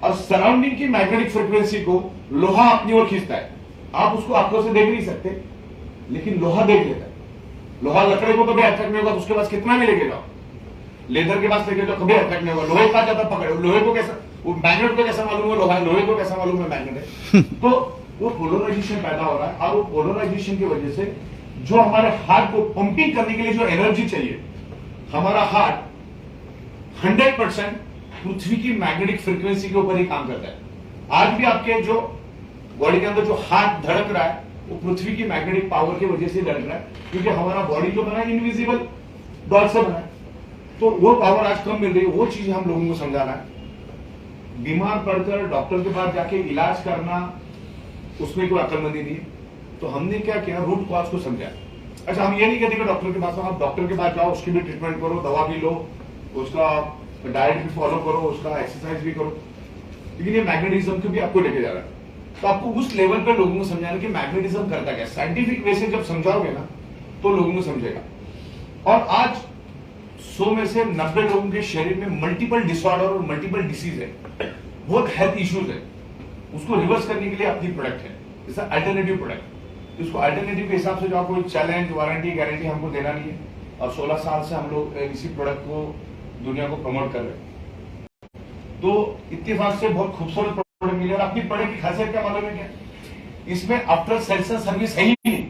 और सराउंडिंग की मैग्नेटिक फ्रीक्वेंसी को लोहा अपनी ओर खींचता है। आप उसको आंखों से देख नहीं सकते, लेकिन लोहा देख लेता है। लोहा लकड़े को कभी अट्रैक्ट नहीं होगा, उसके पास कितना भी लेके जाओ, लेदर के पास लेके जाओ, कभी अट्रैक्ट नहीं होगा। लोहे का ज्यादा पकड़े, लोहे को कैसा, वो मैग्नेट को कैसा मालूम है लोहा है, लोहे को कैसा मालूम है मैग्नेट है। तो वो पोलराइजेशन पैदा हो रहा है और वो पोलराइजेशन की वजह से जो हमारे हार्ट को पंपिंग करने के लिए जो एनर्जी चाहिए, हमारा हार्ट 100% पृथ्वी की मैग्नेटिक फ्रीक्वेंसी के ऊपर ही काम करता है। आज भी आपके जो बॉडी के अंदर जो हार्ट धड़क रहा है वो पृथ्वी की मैग्नेटिक पावर की वजह से धड़क रहा है, क्योंकि हमारा बॉडी जो बना है इनविजिबल डॉट से बना है। तो वो पावर आज कम मिल रही है, वो चीजें हम लोगों को समझाना है। बीमार पड़कर डॉक्टर के पास जाके इलाज करना, उसमें कोई अक्लमंदी नहीं है। तो हमने क्या किया, रूट कॉज को समझा। अच्छा, हम ये नहीं कहते कि डॉक्टर के पास आप डॉक्टर के पास जाओ, उसकी भी ट्रीटमेंट करो, दवा भी लो, उसका डाइट भी फॉलो करो, उसका एक्सरसाइज भी करो, लेकिन ये मैग्नेटिज्म को भी आपको लेके जा रहा है। तो आपको उस लेवल पे लोगों को समझाना कि मैग्नेटिज्म करता क्या, साइंटिफिक वे से जब समझाओगे ना तो लोगों को समझेगा। और आज 100 में से 90 लोगों के शरीर में मल्टीपल डिसऑर्डर और मल्टीपल डिसीज है, बहुत हेल्थ इश्यूज है। उसको रिवर्स करने के लिए अपनी प्रोडक्ट है, जैसा अल्टरनेटिव प्रोडक्ट। उसको अल्टरनेटिव के हिसाब से जो आपको चैलेंज, वारंटी, गारंटी हमको देना नहीं है। और 16 साल से हम लोग इसी प्रोडक्ट को दुनिया को प्रमोट कर रहे हैं। तो इत्तेफाक से बहुत खूबसूरत प्रोडक्ट मिले। और अपनी प्रोडक्ट की खासियत क्या मालूम है क्या? इसमें आफ्टर सेल्स सर्विस है ही नहीं।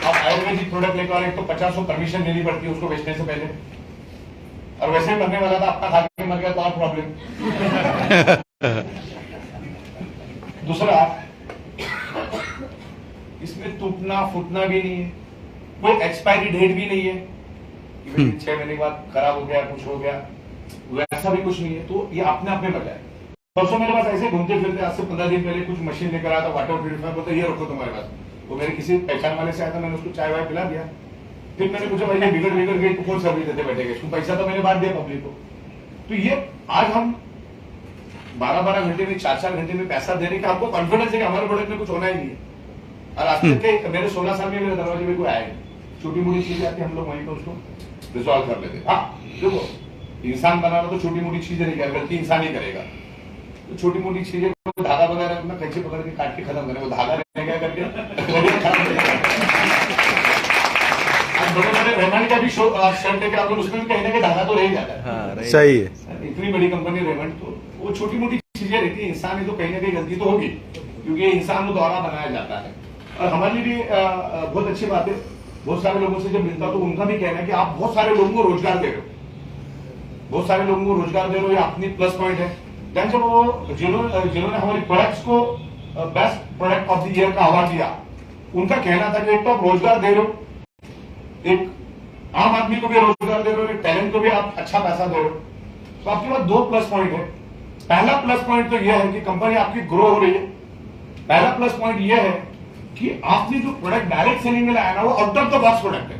अब आयुर्वेदिक प्रोडक्ट लेकर वाले तो 50 परमिशन लेनी पड़ती है उसको बेचने से पहले, और वैसे ही मरने वाला था, अपना खा के मर गया तो और प्रॉब्लम। दूसरा, इसमें टूटना फूटना भी नहीं है, कोई एक्सपायरी डेट भी नहीं है कि 6 महीने के बाद खराब हो गया, कुछ हो गया, वैसा भी कुछ नहीं है। तो ये अपने आप में मजा है। परसों मेरे पास ऐसे घूमते फिरते, आज से 15 दिन पहले कुछ मशीन लेकर आया था, वाटर प्यूरिफायर, बोलते ये रखो तुम्हारे पास। वो मेरे किसी पहचान वाले से आया था, मैंने उसको चाय वाय पिला दिया। फिर मैंने पूछा भाई बिगड़ गई तो कौन सर्विस देते बैठेगा, इसको पैसा तो मैंने बाद दिया पब्लिक को। तो ये आज हम 12-12 घंटे में, 4-4 घंटे में पैसा देने का हमको कॉन्फिडेंस है कि हमारे प्रोडक्ट में कुछ होना ही नहीं है। और आज तक के मेरे 16 साल में मेरे दरवाजे में कोई आया नहीं। छोटी मोटी चीजें आती है, हम लोग वहीं पर उसको रिजॉल्व कर लेते। हाँ देखो, इंसान बनाना तो छोटी मोटी चीजें नहीं करेगा, गलती इंसान ही करेगा। तो छोटी मोटी चीजें धागा वगैरह अपना कैसे पकड़ के काट के खत्म करें, वो धागा रहेगा करके बड़े बड़े रेमंड का भी शर्ट लेके आप लोग उसमें भी कहीं ना कहीं धागा तो रह जाता है। हाँ, सही है। इतनी बड़ी कंपनी रेमंड, तो वो छोटी मोटी चीजें रहती है। इंसान है तो कहीं ना कहीं गलती तो होगी, क्योंकि इंसान को द्वारा बनाया जाता है। और हमारे लिए भी बहुत अच्छी बात है, बहुत सारे लोगों से जब मिलता तो उनका भी कहना है कि आप बहुत सारे लोगों को रोजगार दे रहे हो, बहुत सारे लोगों को रोजगार दे रहे हो, ये अपनी प्लस पॉइंट है। जब वो जिन्होंने हमारी प्रोडक्ट्स को best product of the year का अवार्ड दिया, उनका कहना था कि एक तो आप रोजगार दे रहे हो, एक आम आदमी को भी रोजगार दे रहे हो, एक टैलेंट को भी आप अच्छा पैसा दे रहे हो। तो आपके पास 2 प्लस पॉइंट है। पहला प्लस पॉइंट तो यह है कि कंपनी आपकी ग्रो हो रही है। पहला प्लस पॉइंट यह है कि आपने जो प्रोडक्ट डायरेक्ट सेलिंग में लाया ना, वो out of the box product है।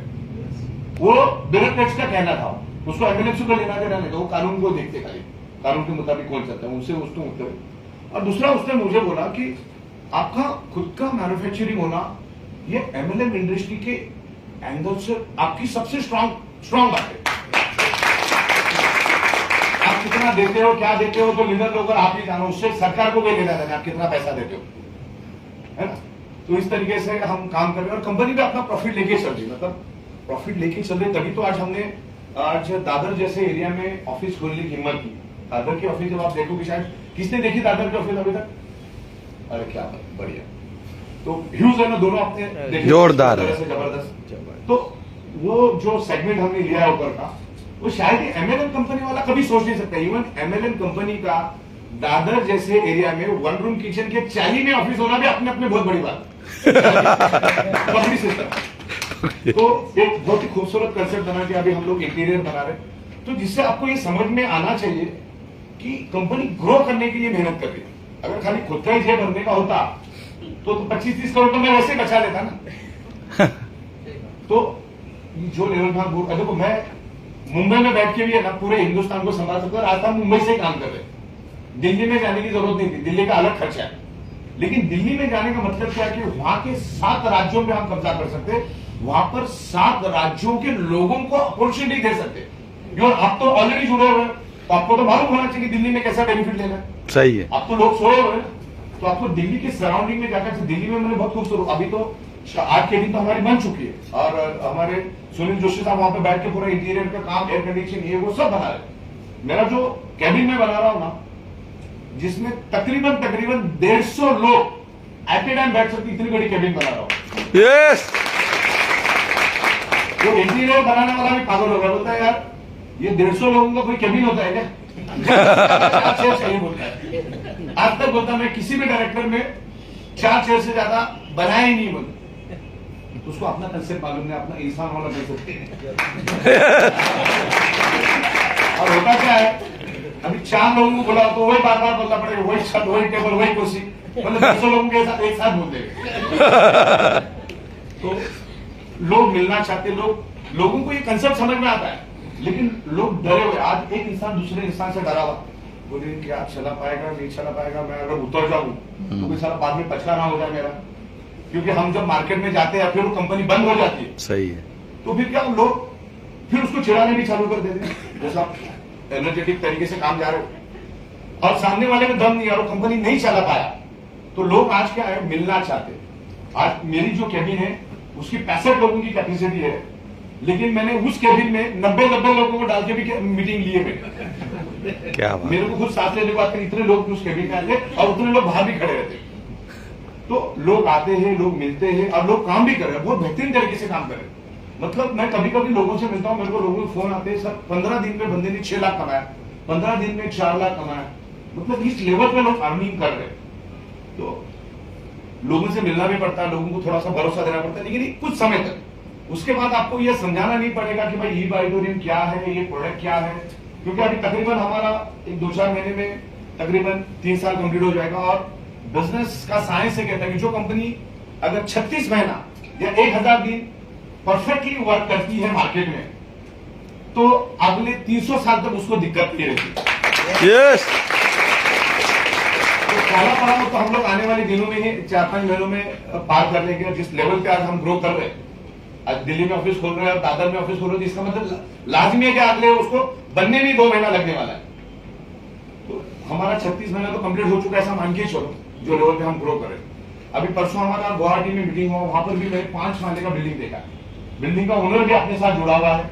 वो ब्यूरोक्रेट्स का कहना था, उसको एमएलएफसी को लेना देना नहीं, तो वो कानून को देखते, खाली कानून के मुताबिक कौन चलता है उनसे उसको उत्तर। और दूसरा, उसने मुझे बोला कि आपका खुद का मैन्युफैक्चरिंग होना, ये एमएलएम इंडस्ट्री के एंगल से आपकी सबसे स्ट्रॉन्ग बात है। आप कितना देते हो, क्या देते हो, तो लीडर लोग आप ही जानो, उससे सरकार को भी लेना देना, आप कितना पैसा देते हो, है ना। तो इस तरीके से हम काम कर रहे हैं और कंपनी भी अपना प्रॉफिट लेके चल रही, मतलब प्रॉफिट लेके चल रही। तभी तो आज हमने दादर जैसे एरिया में ऑफिस खोलने की हिम्मत की। दादर की ऑफिस जब आप देखोगे, शायद किसने देखी दादर की ऑफिस अभी तक? अरे क्या बढ़िया, तो व्यूज है ना दोनों अपने जोरदार है, जबरदस्त। तो वो जो सेगमेंट हमने लिया है ऊपर का, वो शायद एमएलएम कंपनी वाला कभी सोच नहीं सकता। इवन एमएलएम कंपनी का दादर जैसे एरिया में 1 रूम किचन के 40 में ऑफिस होना भी अपने अपने बहुत बड़ी बात है। सिस्टम तो एक बहुत ही खूबसूरत कंसेप्ट बना के अभी हम लोग इंटीरियर बना रहे हैं, तो जिससे आपको ये समझ में आना चाहिए कि कंपनी ग्रो करने के लिए मेहनत कर रही है। अगर खाली खुद का ही जेब भरने का होता तो 25-30 करोड़ तो मैं वैसे बचा लेता ना। तो जो लेवल पे हम देखो, मैं मुंबई में बैठ के भी है ना पूरे हिंदुस्तान को संभाल सकता हूँ। आज हम मुंबई से ही काम कर रहे हैं, दिल्ली में जाने की जरूरत नहीं थी, दिल्ली का अलग खर्चा है। लेकिन दिल्ली में जाने का मतलब क्या है कि वहां के 7 राज्यों में हम कब्जा कर सकते, वहां पर 7 राज्यों के लोगों को अपॉर्चुनिटी दे सकते। और आप तो ऑलरेडी जुड़े हुए हैं, तो आपको तो मालूम होना चाहिए कि दिल्ली में कैसा बेनिफिट लेना है। सही है। आप तो लोग सोए हुए हैं, तो आपको दिल्ली के सराउंडिंग में जाकर, दिल्ली में मैंने बहुत खूबसूरत, अभी तो 8 केबिन तो हमारी बन चुकी है और हमारे सुनील जोशी साहब वहां पे बैठ के पूरा इंटीरियर का काम, एयर कंडीशन, ये वो सब बना रहे। मेरा जो केबिन में बना रहा हूं ना, जिसमें तकरीबन 150 लोग एट ए टाइम बैठ सकते, इतनी बड़ी केबिन बना रहा हूं। यस। तो इंटीरियर बनाने वाला भी पागल हो गया, बोलता है यार ये 150 लोगों का कोई केबिन होता है क्या? चाहिए बोलता है। आज तक बोलता मैं किसी भी डायरेक्टर में 4 चेयर से ज्यादा बनाया ही नहीं बोलता। तो उसको अपना कंसेप्ट मालूम नहीं, अपना इंसान वाला कंसेप्ट। और होता क्या है, अभी 4 लोगों को बोला तो वही बार बार बोलना पड़ेगा, वही छत, वही टेबल, वही कुर्सी, मतलब 200 लोगों के साथ एक साथ बोल देंगे। तो लोग मिलना चाहते, लोगों को ये कंसेप्ट समझ में आता है, लेकिन लोग डरे हुए। आज एक इंसान दूसरे इंसान से डरा हुआ, बोले क्या चला पाएगा, नहीं चला पाएगा, मैं अगर उतर जाऊं तो कोई सारा बाद में पछताना हो जाए मेरा। क्योंकि हम जब मार्केट में जाते हैं फिर वो कंपनी बंद हो जाती है। सही है। तो फिर क्या लोग फिर उसको चिढ़ाने भी चालू कर देते हैं, जैसा आप एनर्जेटिक तरीके से काम जा रहे हो और सामने वाले में दम नहीं है और कंपनी नहीं चला पाया, तो लोग आज क्या है, मिलना चाहते। आज मेरी जो केबिन है उसकी 65 लोगों की कैपेसिटी है, लेकिन मैंने उस केबिन में 90 लोगों को डाल के भी मीटिंग लिए हुए। क्या बात। मेरे को खुद सांस लेने को आते, इतने लोग उस केबिन में आते और उतने लोग बाहर भी खड़े रहते। तो लोग आते हैं, लोग मिलते हैं और लोग काम भी कर रहे हैं, बहुत बेहतरीन तरीके से काम कर रहे हैं। मतलब मैं कभी कभी लोगों से मिलता हूं, मेरे को लोगों के फोन आते हैं, सर 15 दिन में बंदे ने 6 लाख कमाया, 15 दिन में 4 लाख कमाया। मतलब इस लेवल पे लोग अर्निंग कर रहे हैं। तो लोगों से मिलना भी पड़ता है, लोगों को थोड़ा सा भरोसा देना पड़ता है, लेकिन कुछ समय तक। उसके बाद आपको यह समझाना नहीं पड़ेगा कि भाई ई-ऑडिटोरियम क्या है, ये प्रोडक्ट क्या है, क्योंकि अभी तकरीबन हमारा एक 2-4 महीने में तकरीबन 3 साल कंप्लीट हो जाएगा। और बिजनेस का साइंस है कहता है कि जो कंपनी अगर 36 महीना या 1000 दिन परफेक्टली वर्क करती है मार्केट में, तो अगले 300 साल तक उसको दिक्कत नहीं रहती। यस। तो पहला पड़ाव तो हम लोग आने वाले दिनों में ही 4-5 महीनों में पार कर लेंगे। जिस लेवल पे आज हम ग्रो कर रहे हैं, आज दिल्ली में ऑफिस खोल रहे हैं, दादर में ऑफिस खोल रहे हैं, इसका मतलब लाजमी है कि अगले उसको बनने में 2 महीना लगने वाला है। तो हमारा 36 महीना तो कंप्लीट हो चुका है, ऐसा मान के चलो, जो लेवल पे हम ग्रो करें। अभी परसों हमारा गुवाहाटी में मीटिंग हुआ, वहां पर भी मैंने 5 माले का बिल्डिंग देखा। बिल्डिंग का ओनर भी अपने साथ जुड़ा हुआ है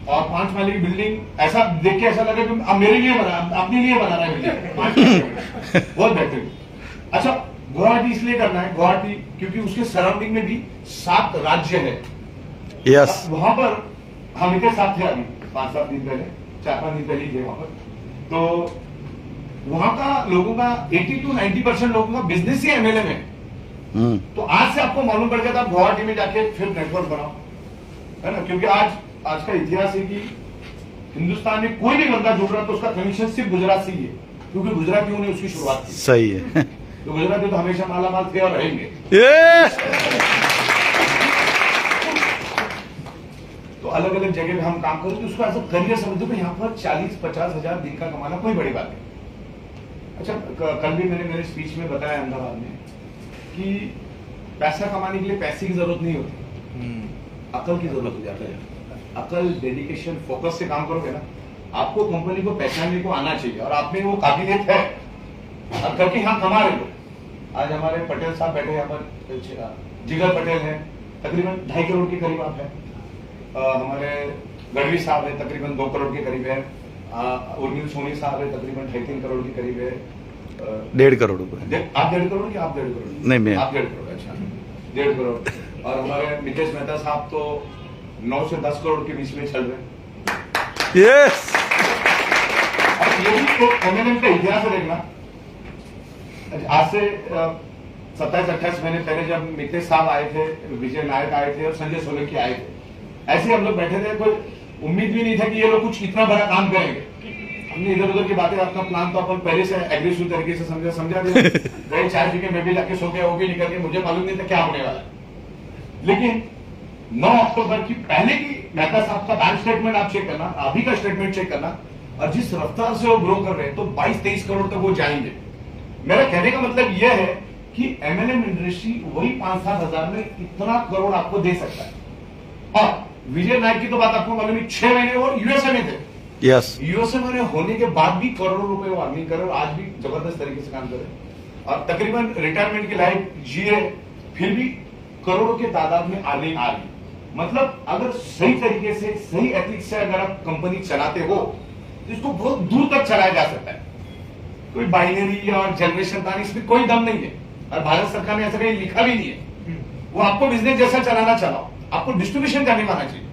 और 5 माले की बिल्डिंग ऐसा देख के ऐसा लगा कि अब मेरे लिए बना, अपने लिए बना रहा है बिल्डिंग। 5 माले की। बहुत बेहतरीन। अच्छा, गुवाहाटी इसलिए करना है, गुवाहाटी क्योंकि उसके सराउंडिंग में भी 7 राज्य है। यस। वहां पर हम इतने साथ थे अभी 5-7 दिन पहले, 4-5 दिन पहले ही थे वहां पर। तो वहां का लोगों का 80 to 90% लोगों का बिजनेस ही एमएलए में। तो आज से आपको मालूम पड़ गया था, गुवाहाटी में जाके फिर नेटवर्क बनाओ, है ना। क्योंकि आज का इतिहास है कि हिंदुस्तान में कोई भी बंदा जुड़ रहा तो उसका कनेक्शन सिर्फ गुजरात से ही है, क्योंकि गुजरातियों ने उसकी शुरुआत की। सही है। तो गुजराती तो हमेशा मालामाल थे और रहेंगे। यस। तो अलग अलग जगह पे हम काम करें तो उसको ऐसा करियर समझो कि यहाँ पर 40-50 हजार दिन का कमाना कोई बड़ी बात नहीं। अच्छा, कल भी मैंने मेरे स्पीच में बताया अहमदाबाद में कि पैसा कमाने के लिए पैसे की जरूरत नहीं होती, अकल की जरूरत हो जाती है। अकल, डेडिकेशन, फोकस से काम करोगे ना, आपको कंपनी को पहचानने को आना चाहिए और आप में वो काबिलियत है और करके यहाँ कमा रहे लोग। आज हमारे पटेल साहब बैठे यहाँ पर, जिगर पटेल है, तकरीबन 2.5 करोड़ के करीब आप है। हमारे गढ़वी साहब है, तकरीबन 2 करोड़ के करीब है। उर्मिल सोनी साहब है, तकरीबन 2.5-3 करोड़ के करीब है। 1.5 करोड़ रुपए। आप 1.5 करोड़ कि आप 1.5 करोड़? नहीं, मैं। आप 1.5 करोड़। अच्छा, 1.5 करोड़। और हमारे मितेश मेहता साहब तो 9 से 10 करोड़ के बीच में चल रहे। यस। और ये भी एक एमएनएम का इतिहास है देखना। आज से 27-28 महीने पहले जब मितेश साहब आए थे, विजय नायक आए थे और संजय सोलंकी आए थे, ऐसे हम लोग बैठे थे, कोई उम्मीद भी नहीं था कि ये लोग कुछ इतना बड़ा काम करेंगे। हमने इधर उधर की बातें, अपना प्लान तो अपन पहले से एग्रेसिव तरीके से समझा दिया। गए चाय पी के मैं भी जाके सो गया, वो भी निकल के, मुझे मालूम नहीं था क्या होने वाला। लेकिन 9 अक्टूबर की पहले की मेहता साहब का बैंक स्टेटमेंट आप चेक करना, अभी का स्टेटमेंट चेक करना, और जिस रफ्तार से वो ग्रो कर रहे हैं तो 22-23 करोड़ तक वो जाएंगे। मेरा कहने का मतलब यह है कि एमएलएम इंडस्ट्री वही 5-7 हजार में इतना करोड़ आपको दे सकता है। और विजय नायक की तो बात आपको मालूम है, 6 महीने और यूएसए में थे। यस यूएसए में होने के बाद भी करोड़ों रुपए वो अर्निंग करे और आज भी जबरदस्त तरीके से काम करे और तकरीबन रिटायरमेंट की लाइफ जिए, फिर भी करोड़ों के तादाद में अर्निंग आ रही। मतलब अगर सही तरीके से, सही एथिक्स से अगर आप कंपनी चलाते हो तो इसको बहुत दूर तक चलाया जा सकता है। कोई बाइनरी और जनरेशन प्लान इसमें कोई दम नहीं है और भारत सरकार ने ऐसा कहीं लिखा भी नहीं है। वो आपको बिजनेस जैसा चलाना चलाओ, आपको डिस्ट्रीब्यूशन करने में आना चाहिए।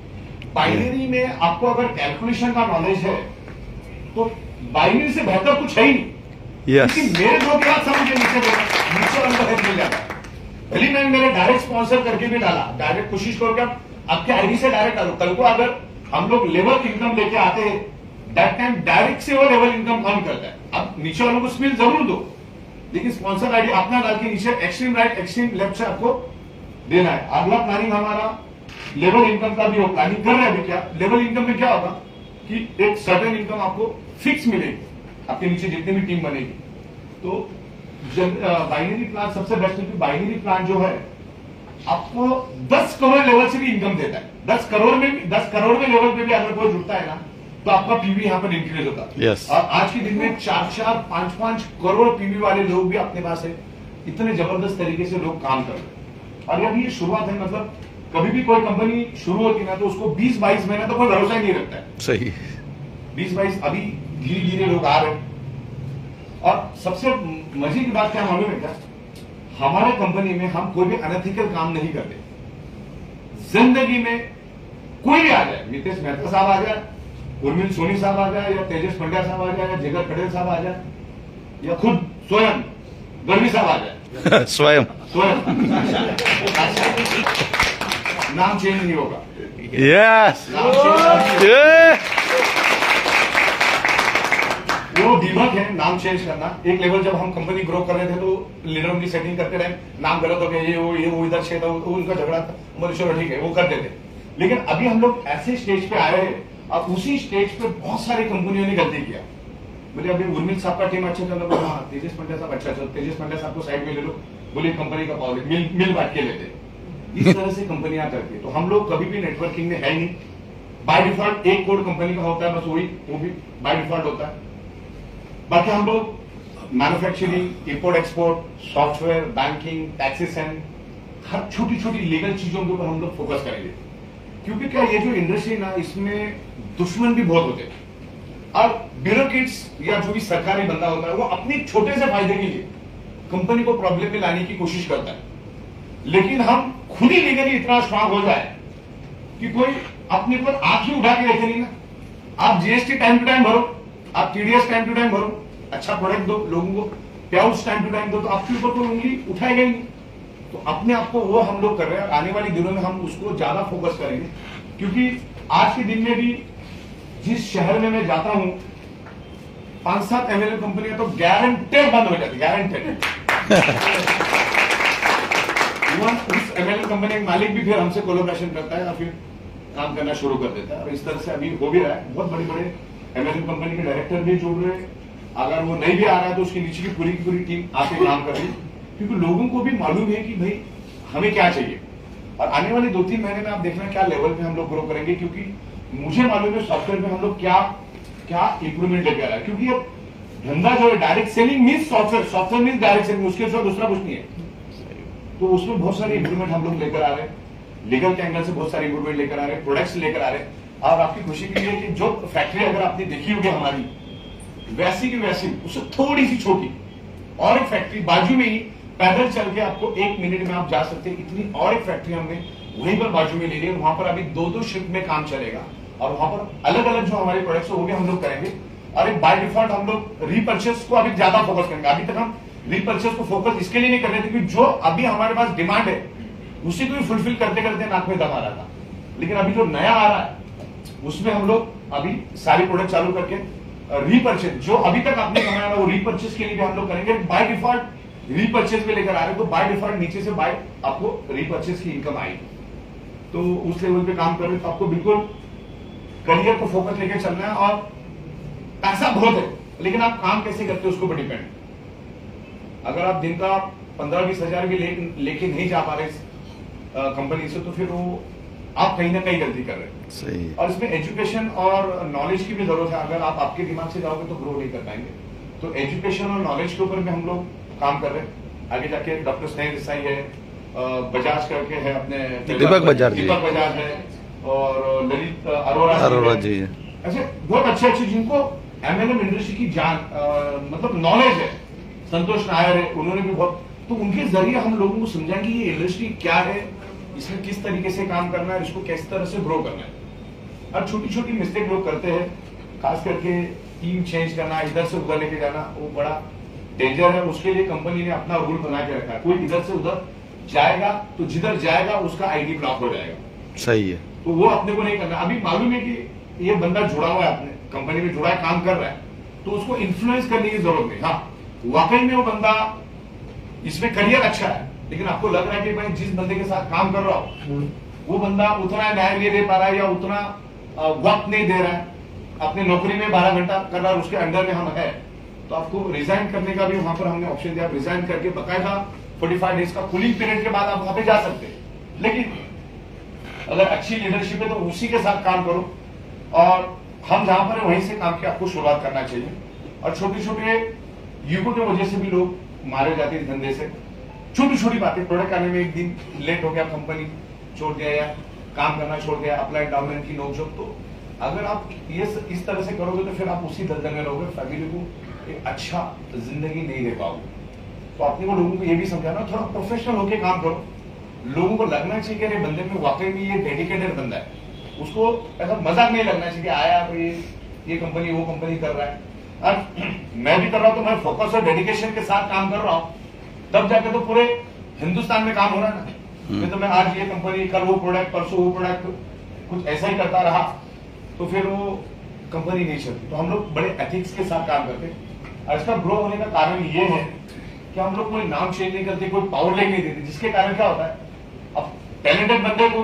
बाइनरी में आपको अगर कैलकुलेशन का नॉलेज है तो बाइनरी से बेहतर कुछ है ही नहीं। यस क्योंकि मेरे दो के बाद सब मुझे नीचे अंदर मिल जाता है। भले मैंने मेरे डायरेक्ट स्पॉन्सर करके भी डाला, डायरेक्ट कोशिश करो कि आप आपके आईडी से डायरेक्ट डालो। कल को अगर हम लोग लेवल इनकम लेके आते हैं दैट टाइम डायरेक्ट से वो लेवल इनकम कम करता है। अब नीचे वालों को स्पिल जरूर दो, लेकिन स्पॉन्सर आईडी अपना डाल के नीचे एक्सट्रीम राइट एक्सट्रीम लेफ्ट से आपको देना है। अगला प्लानिंग हमारा लेवल इनकम का भी हो, प्लानिंग कर रहे हैं अभी। क्या लेवल इनकम में क्या होगा कि एक सर्टेन इनकम आपको फिक्स मिलेगी, आपके नीचे जितनी भी टीम बनेगी। तो बाइनरी प्लान सबसे बेस्ट है। बाइनरी प्लान जो है आपको 10 करोड़ लेवल से भी इनकम देता है। 10 करोड़ में लेवल पे भी अगर कोई जुड़ता है ना तो आपका पीवी यहां पर इंक्रीज होता है। Yes. और आज के दिन में 4-4, 5-5 करोड़ पीवी वाले लोग भी अपने पास है। इतने जबरदस्त तरीके से लोग काम कर रहे हैं और अभी ये शुरुआत है। मतलब कभी भी कोई कंपनी शुरू होती है ना तो उसको 20-22 महीने तो कोई भरोसा ही नहीं रखता है। सही 20-22 अभी धीरे धीरे लोग आ रहे हैं। और सबसे मजे की बात क्या मालूम है क्या, हमारे कंपनी में हम कोई भी अनएथिकल काम नहीं करते। जिंदगी में कोई भी आ जाए, नितेश मेहता साहब आ जाए, उर्मिल सोनी साहब आ जाए, या तेजस पंड्या साहब आ जाए, या जिगर पटेल साहब आ जाए, या खुद स्वयं गढ़वी साहब आ जाए, स्वयं नाम चेंज नहीं होगा। यस नाम चेंज वो दीमक है नाम चेंज करना। एक लेवल जब हम कंपनी ग्रो कर रहे थे तो लीडरों की सेटिंग करते रहे, नाम गलत हो गया, ये वो इधर से उनका झगड़ा था, बोले चलो ठीक है वो कर देते। लेकिन अभी हम लोग ऐसे स्टेज पे आए हैं और उसी स्टेज पे बहुत सारी कंपनियों ने गलती किया। बोले अभी उर्मिल साहब का टीम अच्छा चल रहा है, हाँ तेजस पंड्या साहब अच्छा चल, तेजस पंड्या साहब को साइड में ले लो, बोले कंपनी का पावर मिल बांट के लेते। इस तरह से कंपनियां करती है। तो हम लोग कभी भी नेटवर्किंग में है नहीं। बाय डिफॉल्ट एक कोड कंपनी का होता है, बस वही वो भी बाय डिफॉल्ट होता है। बाकी हम लोग manufacturing, import export, software, banking, taxes and हर छोटी छोटी लीगल चीजों के ऊपर हम लोग फोकस करेंगे। क्योंकि क्या ये जो इंडस्ट्री ना इसमें दुश्मन भी बहुत होते हैं और ब्यूरोक्रेट्स या जो भी सरकारी बंदा होता है वो अपने छोटे से फायदे के लिए कंपनी को प्रॉब्लम में लाने की कोशिश करता है। लेकिन हम खुद ही लीगली इतना स्ट्रांग हो जाए कि कोई अपने पर आंख ही उठा के रखे नहीं ना। आप जीएसटी टाइम टू टाइम भरो, आप टीडीएस टाइम टू टाइम भरो, अच्छा प्रोडक्ट दो लोगों को, पेआउट्स टाइम टू टाइम दो, तो आपके ऊपर कोई उंगली उठाएगा ही नहीं। तो अपने आप को वो हम लोग कर रहे हैं। आने वाले दिनों में हम उसको ज्यादा फोकस करेंगे क्योंकि आज के दिन में भी जिस शहर में मैं जाता हूं 5-7 एमएलए कंपनियां तो गारंटेड बंद हो जाती, गारंटेड। उस एमएलए कंपनी का मालिक भी फिर हमसे कोलैबोरेशन करता है और फिर काम करना शुरू कर देता है। और इस तरह से अभी हो भी रहा है। बहुत बड़े बड़े एमएलए कंपनी के डायरेक्टर भी जुड़ रहे हैं। अगर वो नहीं भी आ रहा है तो उसके नीचे की पूरी टीम आके काम कर रही है क्योंकि लोगों को भी मालूम है कि भाई हमें क्या चाहिए। और आने वाले 2-3 महीने में आप देखना क्या लेवल पे हम लोग ग्रो करेंगे क्योंकि मुझे मालूम है सॉफ्टवेयर में हम लोग क्या इंप्रूवमेंट लेके आ रहा है। क्योंकि अब धंधा जो है direct selling means software means direct selling, उसके साथ दूसरा कुछ नहीं है। तो उसमें बहुत सारे इंप्रूवमेंट हम लोग लेकर आ रहे हैं। लीगल के एंगल से बहुत सारे इंप्रूवमेंट लेकर आ रहे हैं, प्रोडक्ट्स लेकर आ रहे हैं। और आपकी खुशी के लिए कि जो फैक्ट्री अगर आपने देखी होगी हमारी वैसी की वैसी उससे थोड़ी सी छोटी और एक फैक्ट्री बाजू में ही पैदल चल के आपको 1 मिनट में आप जा सकते हैं। इतनी और एक फैक्ट्री हमने वहीं पर बाजू में ले ली है। वहां पर अभी 2-2 शिफ्ट में काम चलेगा और वहां पर अलग अलग जो हमारे प्रोडक्ट्स वो भी हम लोग करेंगे। और एक बाय डिफॉल्ट हम लोग रीपर्चेस को अभी ज्यादा फोकस करेंगे। अभी तक हम रीपर्चेस को फोकस इसके लिए नहीं कर रहे थे क्योंकि जो अभी हमारे पास डिमांड है उसी को भी फुलफिल करते करते नाक में दम आ रहा था। लेकिन अभी जो नया आ रहा है उसमें हम लोग अभी सारी प्रोडक्ट चालू करके रीपर्चेस जो अभी तक आपने कमाया वो रीपर्चेस के लिए भी हम लोग करेंगे। बाय डिफॉल्ट रीपर्चेस पे लेकर आ रहे हैं तो बाय डिफॉल्ट नीचे से बाय आपको रीपर्चेस की इनकम आएगी। तो उस लेवल पे काम कर रहे हैं, तो आपको बिल्कुल करियर को फोकस लेके चलना है। और पैसा बहुत है, लेकिन आप काम कैसे करते हो उसके ऊपर डिपेंड। अगर आप दिन का 15-20 हजार भी लेके नहीं जा पा रहे कंपनी से, तो फिर वो आप कहीं ना कहीं गलती कर रहे हैं। सही। और इसमें एजुकेशन और नॉलेज की भी जरूरत है। अगर आप आपके दिमाग से जाओगे तो ग्रो नहीं कर पाएंगे। तो एजुकेशन और नॉलेज के ऊपर भी हम लोग काम कर रहे हैं। आगे जाके डॉक्टर स्नेह देसाई है, बजाज करके है अपने दीपक बजाज है, और ललित अरोड़ा जी है। ऐसे बहुत अच्छे जिनको एमएलएम इंडस्ट्री की जान मतलब नॉलेज है। संतोष नायर है, उन्होंने भी बहुत, तो उनके जरिए हम लोगों को समझाएंगे ये इंडस्ट्री क्या है, इसमें किस तरीके से काम करना है, इसको किस तरह से ग्रो करना है। और छोटी छोटी मिस्टेक लोग करते हैं, खास करके टीम चेंज करना, इधर से उधर लेके जाना, वो बड़ा डेंजर है। उसके लिए कंपनी ने अपना रूल बना के रखा है, कोई इधर से उधर जाएगा तो जिधर जाएगा उसका आईडी ब्लॉक हो जाएगा। सही है। तो वो अपने को नहीं करना। अभी मालूम है कि ये बंदा जुड़ा हुआ है, अपने कंपनी में जुड़ा है, काम कर रहा है, तो उसको इन्फ्लुएंस करने की जरूरत नहीं। हाँ, वाकई में वो बंदा इसमें करियर अच्छा है, लेकिन आपको लग रहा है कि भाई जिस बंदे के साथ काम कर रहा हो वो बंदा उतना न्याय नहीं दे पा रहा है या उतना वक्त नहीं दे रहा है, अपनी नौकरी में 12 घंटा कर रहा है, उसके अंडर में हम है, तो आपको रिजाइन करने का भी वहां पर हमने ऑप्शन दिया। रिजाइन करके बकायदा 45 डेज का कूलिंग पीरियड के बाद आप वहां पे जा सकते हैं। लेकिन अगर अच्छी लीडरशिप है तो उसी के साथ काम करो, और हम जहां पर है वहीं से काम की आपको शुरुआत करना चाहिए। और छोटे छोटे युगों की वजह से भी लोग मारे जाते हैं धंधे से। छोटी छोटी बातें, प्रोडक्ट आने में एक दिन लेट हो गया, कंपनी छोड़ दिया या काम करना छोड़ दिया, अप्लाई डाउन की नोकझोंक, तो अगर आप ये इस तरह से करोगे तो फिर आप उसी दलदल में रहोगे, फैमिली को एक अच्छा जिंदगी नहीं दे पाओगे। तो अपने को लोगों को ये भी समझाना, थोड़ा प्रोफेशनल होकर काम करो। लोगों को लगना चाहिए कि अरे बंदे में वाकई में ये डेडिकेटेड बंदा है, उसको ऐसा मजाक नहीं लगना चाहिए कि आया तो ये कंपनी वो कंपनी कर रहा है। और मैं भी कर रहा हूं तो मैं फोकस और डेडिकेशन के साथ काम कर रहा हूं, तब जाके तो पूरे हिंदुस्तान में काम हो रहा है ना। नहीं तो मैं आज ये कंपनी, कल वो प्रोडक्ट, परसों वो प्रोडक्ट, कुछ ऐसा ही करता रहा तो फिर वो कंपनी नहीं चलती। तो हम लोग बड़े एथिक्स के साथ काम करते हैं। और इसका ग्रो होने का कारण ये है कि हम लोग कोई नाम चेंज नहीं करते, कोई पावर लेग नहीं देते, जिसके कारण क्या होता है, अब टैलेंटेड बंदे को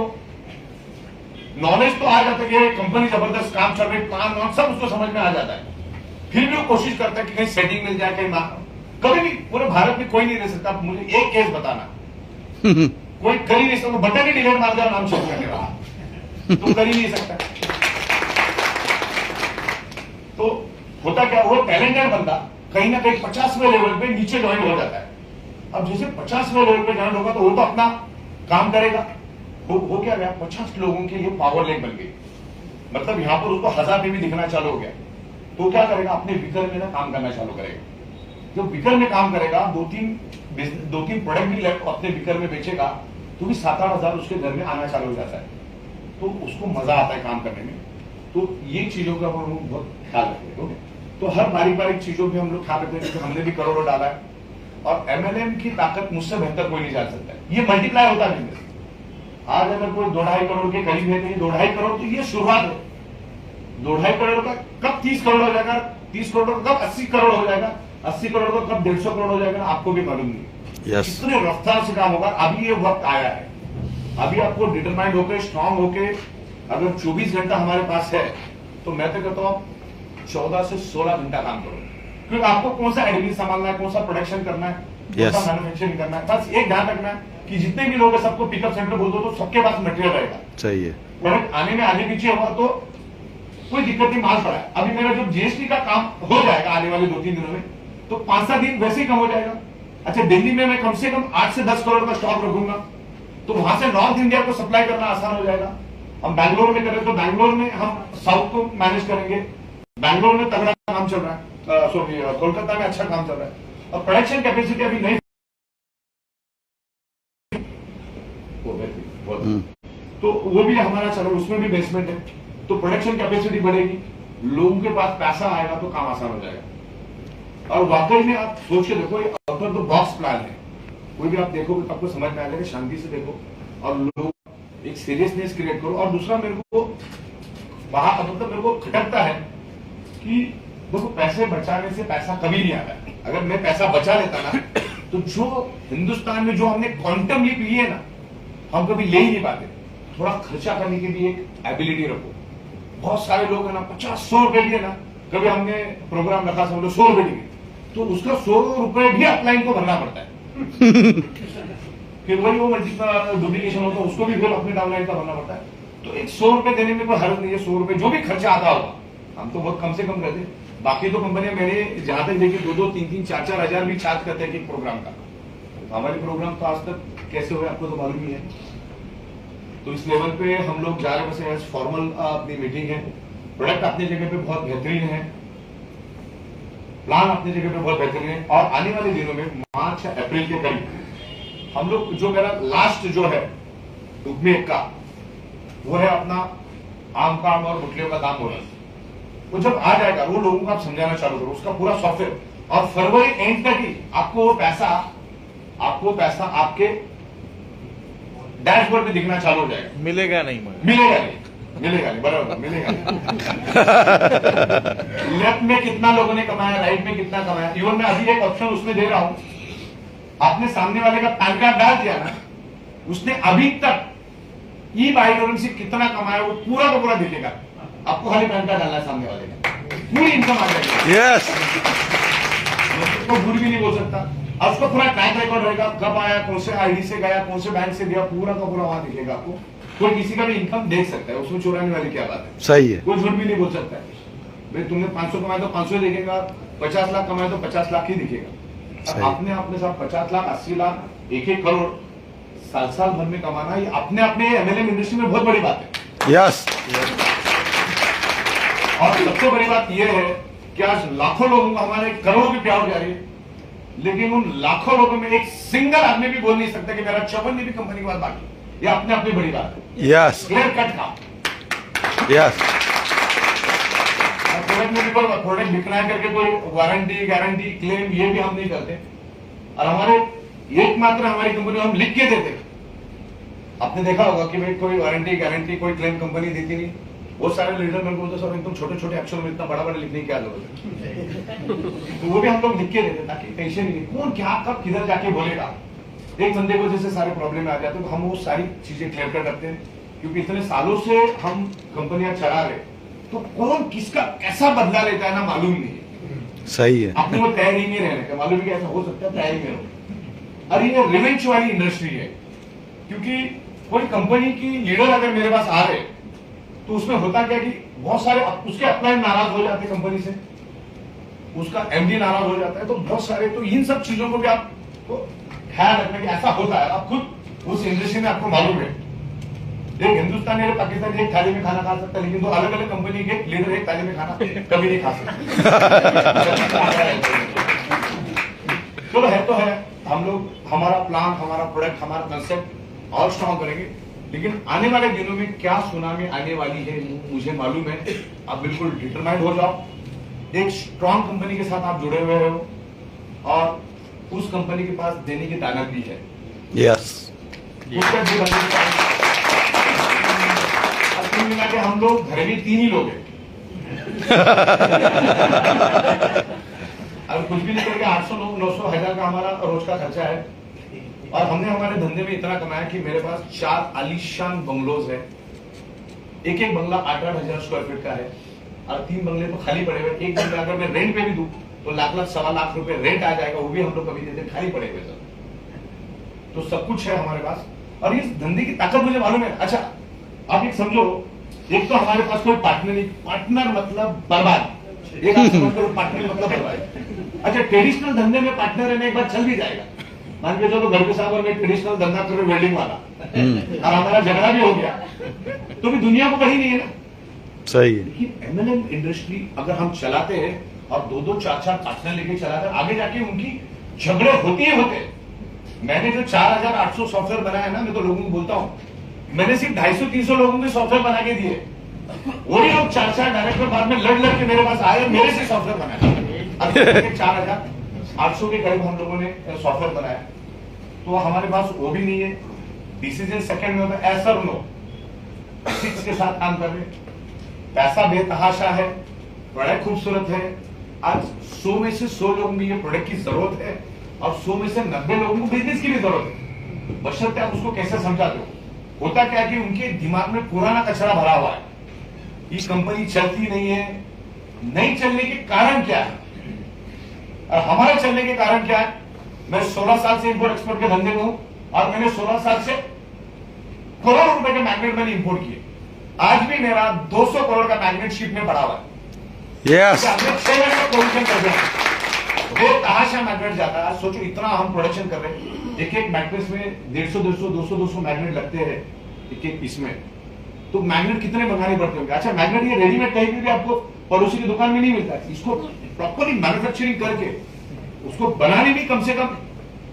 नॉलेज तो आ जाता है कि कंपनी जबरदस्त काम चल रही, प्लान वॉन सब उसको समझ में आ जाता है, फिर भी वो कोशिश करता है कि कहीं सेटिंग मिल जाए, कहीं कभी भी पूरे भारत में कोई नहीं रह सकता। मुझे एक केस बताना, कोई कर ही नहीं सकता, बटन ही डिलीट मार दिया नाम चेंज करने वाला, तो कर ही नहीं सकता। तो होता क्या, वो टैलेंटेड बंदा कहीं ना कहीं 50वें लेवल पे नीचे ज्वाइन हो जाता है। अब जैसे 50वें लेवल पे ज्वाइन होगा तो वो तो अपना काम करेगा, हो क्या गया, 50 लोगों के लिए पावर लेग बन गई, मतलब यहां पर उसको 1000 पे भी दिखना चालू हो गया। तो क्या करेगा, अपने विकर में ना काम करना चालू करेगा। जब विकर में काम करेगा, दो तीन प्रोडक्ट भी अपने विकर में बेचेगा, तो भी 7-8 हजार उसके घर में आना चालू हो जाता है। तो उसको मजा आता है काम करने में। तो ये चीजों का हम लोग बहुत ख्याल रखते हैं। तो हर बारीक चीजों पे हम लोग ख्याल रखते हैं, क्योंकि हमने भी करोड़ों डाला है, और एमएलएम की ताकत मुझसे बेहतर कोई नहीं जान सकता है। ये मल्टीप्लाई होता है बिजनेस। आज अगर कोई 2-2.5 करोड़ के करीब है, तो ये 2.5 करोड़ तो ये शुरुआत है। 2.5 करोड़ का कब 30 करोड़ हो जाएगा, 30 करोड़ का कब 80 करोड़ हो जाएगा, 80 करोड़ का कब 150 करोड़ हो जाएगा, आपको भी मालूम नहीं। Yes. कितने रफ्तार से काम होगा। अभी ये वक्त आया है, अभी आपको डिटरमाइंड होकर, स्ट्रांग होकर, अगर 24 घंटा हमारे पास है, तो मैं तो कहता हूं 14 से 16 घंटा काम करो, क्योंकि आपको कौन सा एडमिन संभालना है, कौन सा प्रोडक्शन करना है, कौन सा मैन्युफैक्चरिंग करना है। बस एक ध्यान रखना है कि जितने भी लोग हैं सबको पिकअप सेंटर बोल दो, तो सबके पास मटेरियल रहेगा। सही है। प्रोडक्ट आने में आगे पीछे हुआ तो कोई दिक्कत नहीं, माल पड़ा है। अभी मेरा जो जीएसटी का काम हो जाएगा आने वाले 2-3 दिनों में, तो 5-7 दिन वैसे ही कम हो जाएगा। अच्छा, दिल्ली में मैं कम से कम 8 से 10 करोड़ का स्टॉक रखूंगा, तो वहां से नॉर्थ इंडिया को सप्लाई करना आसान हो जाएगा। हम बैंगलोर में करें तो बैंगलोर में हम साउथ को मैनेज करेंगे। बैंगलोर में तगड़ा काम चल रहा है, सॉरी कोलकाता में अच्छा काम चल रहा है, और प्रोडक्शन कैपेसिटी अभी नहीं, तो वो भी हमारा चल रहा है, उसमें भी बेसमेंट है, तो प्रोडक्शन कैपेसिटी बढ़ेगी, लोगों के पास पैसा आएगा तो काम आसान हो जाएगा। और वाकई में आप सोच के देखो, out of the box plan है। कोई भी आप देखोगे तो आपको समझ में आएगा, शांति से देखो और लोग एक सीरियसनेस क्रिएट करो। और दूसरा, मेरे को वहां मतलब मेरे को खटकता है कि देखो, पैसे बचाने से पैसा कभी नहीं आता है। अगर मैं पैसा बचा लेता ना, तो जो हिंदुस्तान में जो हमने क्वांटम लीप लिए ना, हम कभी ले ही नहीं पाते। थोड़ा खर्चा करने की भी एक एबिलिटी रखो। बहुत सारे लोग है ना 50-100 रुपए दिए ना, कभी हमने प्रोग्राम रखा समझ लो 100 रुपए दिए, तो उसका 100 रुपए भी अपलाइन को भरना पड़ता है। फिर वही वो मल्टी का डुप्लीकेशन होता है, उसको भी फिर अपने डाउनलाइन का भरना पड़ता है। तो एक 100 रुपए देने में कोई हर्ज नहीं है। 100 रुपए जो भी खर्चा आता होगा, हम तो बहुत कम से कम करते, बाकी तो कंपनियां मैंने जहां तक देखी 2-2, 3-3, 4-4 हजार भी चार्ज करते हैं कि प्रोग्राम का। तो हमारे प्रोग्राम तो आज तक कैसे हुए आपको तो मालूम ही है। तो इस लेवल पे हम लोग जा रहे हैं। वैसे फॉर्मल अपनी मीटिंग है, प्रोडक्ट अपनी जगह पे बहुत बेहतरीन है, प्लान अपनी जगह पे बहुत बेहतरीन है। और आने वाले दिनों में मार्च या अप्रैल के करीब हम लोग जो मेरा लास्ट जो है उपमेय का वो है अपना आम काम और गुटलियों का दाम बोनस। वो जब आ जाएगा वो लोगों को आप समझाना चालू करो, उसका पूरा सॉफ्टवेयर, और फरवरी एंड तक ही आपको वो पैसा आपके डैशबोर्ड पे दिखना चालू हो जाएगा। मिलेगा नहीं मगर मिलेगा नहीं बराबर मिलेगा नहीं। लेफ्ट में कितना लोगों ने कमाया, राइट में कितना कमाया। इवन मैं अभी एक ऑप्शन उसमें दे रहा हूं, आपने सामने वाले का पैन कार्ड डाल दिया ना, उसने अभी तक ई बाइडोरिंग से कितना कमाया वो पूरा का पूरा दिखेगा। आपको खाली पैन कार्ड डालना है सामने वाले का, पूरी इनकम आ जाएगी। Yes. उसको भूल भी नहीं बोल सकता, और उसका पूरा ट्रैक रिकॉर्ड रहेगा, कब आया, कौन से आईडी से गया, कौन से बैंक से दिया, पूरा का पूरा वहां दिखेगा आपको। कोई किसी का भी इनकम देख सकता है, उसमें चुराने वाली क्या बात है। सही है। कोई झूठ भी नहीं बोल सकता है। भाई तुमने 500 कमाया तो 500 ही दिखेगा, 50 लाख कमाया तो 50 लाख ही दिखेगा। आपने अपने साथ 50 लाख, 80 लाख, 1-1 करोड़ साल भर में कमाना, ये अपने एमएलएम इंडस्ट्री में बहुत बड़ी बात है। यस। और सबसे बड़ी बात यह है कि आज लाखों लोगों को, हमारे करोड़ों की प्यार जा रही है, लेकिन उन लाखों लोगों में एक सिंगल आदमी भी बोल नहीं सकता कि मेरा 54 भी कंपनी की बात बाकी। ये अपने बड़ी बात है। यस। क्लियर कट का यस। प्रोडक्ट में भी कोई प्रोडक्ट बिकना है करके कोई वारंटी, गारंटी, क्लेम ये भी हम नहीं करते। और हमारे एकमात्र हमारी कंपनी हम लिख के देते। आपने देखा होगा कि भाई कोई वारंटी, गारंटी, कोई क्लेम कंपनी देती नहीं। बहुत सारे लीडर मेरे को बोलते सर एकदम छोटे-छोटे अक्षर में इतना बड़ा-बड़ा लिखने की क्या जरूरत है। तो वो भी हम लोग लिख के देते ताकि टेंशन नहीं, कौन क्या कब किधर जाके बोलेगा। एक बंदे को जैसे सारे प्रॉब्लम आ जाते हैं, तो हम वो सारी चीजें क्लियर कर रखते हैं, क्योंकि इतने सालों से हम कंपनियां चला रहे, तो कौन किसका कैसा बदला लेता है ना मालूम नहीं है। सही है। अपने वो तैयारी में रहने का मालूम है, ऐसा हो सकता है, तैयारी में रहो। और ये रिवेंज वाली इंडस्ट्री है, क्योंकि कोई कंपनी की लीडर अगर मेरे पास आ रहे तो उसमें होता क्या कि बहुत सारे उसके अपलाइन नाराज हो जाते कंपनी से, उसका एमडी नाराज हो जाता है, तो बहुत सारे, तो इन सब चीजों को भी आपको ख्याल रखना कि ऐसा होता है। आप खुद उस इंडस्ट्री में आपको मालूम है, एक हिंदुस्तानी और पाकिस्तानी एक थाली में खाना खा सकता है, लेकिन दो अलग अलग कंपनी के लीडर एक थाली में खाना कभी नहीं खा सकते। चलो है तो है, हम लोग हमारा प्लान, हमारा प्रोडक्ट, हमारा कंसेप्ट और स्ट्रॉन्ग करेंगे, लेकिन आने वाले दिनों में क्या सुनामी आने वाली है मुझे मालूम है। आप बिल्कुल डिटरमाइंड हो जाओ, एक स्ट्रॉन्ग कंपनी के साथ आप जुड़े हुए हो, और उस कंपनी के पास देने की ताकत भी है। यस। उसका भी मिला के हम लोग घर में 3 ही लोग हैं। अब कुछ भी नहीं करके 800, 900, 1000 का हमारा रोज का खर्चा है, और हमने हमारे धंधे में इतना कमाया कि मेरे पास 4 आलीशान बंगलोज है। एक एक बंगला 8-8 हजार स्क्वायर फीट का है, और 3 बंगले तो खाली पड़े हुए। एक बंगला अगर मैं रेंट पे भी दूं तो लाख, सवा लाख रुपए रेंट आ जाएगा, वो भी हम लोग कभी देते, खाली पड़े हुए सर। तो सब कुछ है हमारे पास, और इस धंधे की ताकत मुझे मालूम है। अच्छा आप एक समझो, एक तो हमारे पास कोई पार्टनर नहीं, पार्टनर मतलब बर्बाद। एक आप समझ करो, पार्टनर मतलब बर्बाद। अच्छा ट्रेडिशनल धंधे में पार्टनर रहने एक बार चल भी जाएगा, मान के चलो घर के साहब और मैं ट्रेडिशनल धंधा कर रहे वेल्डिंग वाला, और हमारा झगड़ा भी हो गया, तो भी दुनिया को कहीं नहीं है ना। सही है। लेकिन एमएलएम इंडस्ट्री अगर हम चलाते हैं और 2-2, 4-4 पार्टनर लेके चलाते हैं, आगे जाके उनकी झगड़े होते ही होते। मैंने जो 4800 सॉफ्टवेयर बनाया है ना, मैं तो लोगों को बोलता हूँ, मैंने सिर्फ 250-300 लोगों के सॉफ्टवेयर बना के दिए, वही लोग 4-4 डायरेक्टर बाद में लड़ के मेरे पास आए, मेरे से सॉफ्टवेयर बनाया। 4800 के करीब हम लोगों ने सॉफ्टवेयर बनाया। तो हमारे पास वो भी नहीं है, डिसीजन सेकंड में होता है, ऐसा नो फिक्स के साथ काम कर रहे, पैसा बेतहाशा है, प्रोडक्ट खूबसूरत है। आज 100 में से 100 लोगों में ये प्रोडक्ट की जरूरत है, और 100 में से 90 लोगों को बिजनेस की भी जरूरत है, बशर्ते आप उसको कैसे समझाते हो। होता क्या है कि उनके दिमाग में पुराना कचरा भरा हुआ है, ये कंपनी चलती नहीं है, नहीं चलने के कारण क्या है और हमारे चलने के कारण क्या है। मैं 16 साल से इंपोर्ट एक्सपोर्ट के धंधे में हूं और मैंने 16 साल से करोड़ों रुपए के मैग्नेट मैंने इंपोर्ट किए। आज भी मेरा 200 करोड़ का मैग्नेट शिप में पड़ा हुआ है। Yes. हमने 6 महीने का प्रोडक्शन कर दिया। वो कहां से मैग्नेट जाता है, सोचो इतना हम प्रोडक्शन कर रहे हैं। एक एक मैग्नेट में 150, 200 मैग्नेट लगते हैं एक एक इसमें, तो मैग्नेट कितने मंगाने पड़ते होंगे। अच्छा, मैग्नेट ये रेडीमेड कहीं भी आपको पड़ोसी की दुकान में नहीं मिलता है, इसको प्रॉपरली मैन्युफैक्चरिंग करके उसको बनाने में कम से कम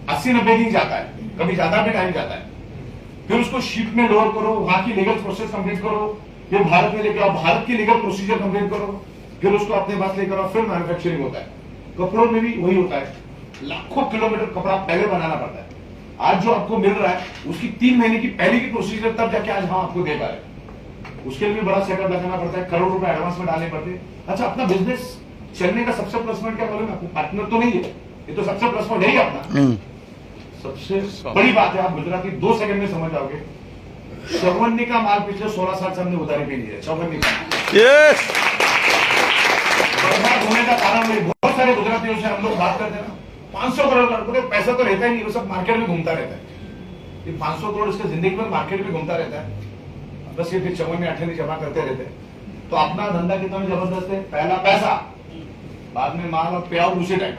80-90 दिन जाता है, कभी ज्यादा भी टाइम जाता है। फिर उसको शिप में लोड करो, वहां की लीगल प्रोसेस कंप्लीट करो, फिर भारत में लेके आओ, भारत की लीगल प्रोसीजर कंप्लीट करो, फिर उसको अपने पास लेकर आओ, फिर मैन्युफैक्चरिंग होता है। कपड़ों में भी वही होता है, लाखों किलोमीटर कपड़ा पहले बनाना पड़ता है। आज जो आपको मिल रहा है उसकी 3 महीने की पहले की प्रोसीजर, तब जाके आज हम आपको दे पा रहे। उसके लिए भी बड़ा सेटअप लगाना पड़ता है, करोड़ रुपए एडवांस में डालने पड़ते हैं। अच्छा, अपना बिजनेस चलने का सबसे प्लस पॉइंट क्या बोले, आपको पार्टनर तो नहीं है, ये तो सबसे प्लस पॉइंट है ही अपना। सबसे बड़ी बात है, आप गुजराती 2 सेकंड में समझ आओगे, चौवन्नी का माल पिछले 16 साल से हमने उधारी पे लिया है। चौवन्नी का Yes. बर्बाद होने का कारण वही, बहुत सारे गुजरातियों से हम लोग बात करते हैं ना, 500 करोड़ का पैसा तो रहता ही नहीं, वो सब मार्केट में घूमता रहता है। ये 500 करोड़ इसके जिंदगी में मार्केट में घूमता रहता है, बस ये फिर चौवन्नी 28 जमा करते रहते हैं। तो अपना धंधा कितना जबरदस्त है, पहला पैसा, बाद में माल और पे आउट उसी टाइम।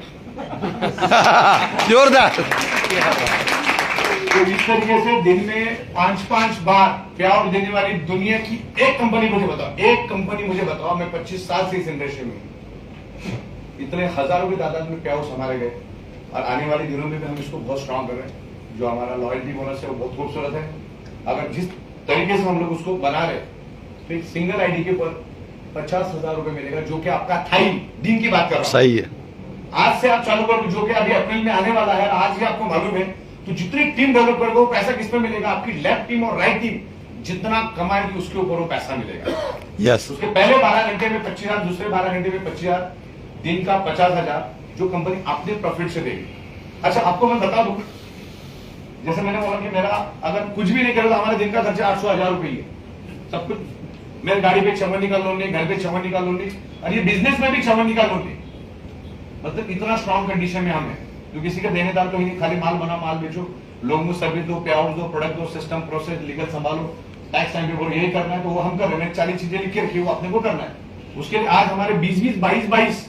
जोरदार। तो इस तरीके से दिन में 5-5 बार पे आउट देने वाली दुनिया की एक कंपनी मुझे बताओ, एक कंपनी मुझे बताओ। मैं 25 साल से इस इंडस्ट्री में हूं, इतने हजारों की तादाद में पे आउट हमारे गए और आने वाले दिनों में भी हम इसको बहुत स्ट्रांग कर रहे हैं। जो हमारा लॉयल्टी बोनस है वो बहुत खूबसूरत है। अगर जिस तरीके से हम लोग उसको बना रहे तो एक सिंगल आईडी के ऊपर 50,000 रुपए मिलेगा, जो कि आपका थाई दिन की बात कर रहा हूं। सही है। आज से आप चालू करो, जो कि अभी अप्रैल में आने वाला है, आज ही आपको मालूम है। तो जितनी टीम डेवलप करोगे वो पैसा किस पे मिलेगा, आपकी लेफ्ट टीम और राइट टीम जितना कमाएगी उसके ऊपर वो पैसा मिलेगा। यस। उसके पहले 12 घंटे में 25,000, दूसरे 12 घंटे में 25,000, दिन का 50,000 जो कंपनी अपने प्रॉफिट से देगी। अच्छा, आपको मैं बता दूं, जैसे मैंने बोला कि मेरा अगर कुछ भी नहीं करे तो हमारे दिन का खर्चा 800,000 रुपये है, सब कुछ। मेरे गाड़ी पे चवन्नी का लोन नहीं, घर पे चवन्नी का लोन नहीं, और ये बिजनेस में भी चवन्नी का लोन नहीं। मतलब इतना स्ट्रॉन्ग कंडीशन में हम है, जो किसी का देनेदार तो ही नहीं, खाली माल बना, माल बेचो, लोगों को सर्विस दो, पे आउट दो, प्रोडक्ट दो, सिस्टम प्रोसेस लीगल संभालो, टैक्स टाइम पे बोलो, यही करना है तो वो हम कर रहे हैं। 40 चीजें लिखी रखी वो अपने को करना है। उसके लिए आज हमारे 20-20, 22-22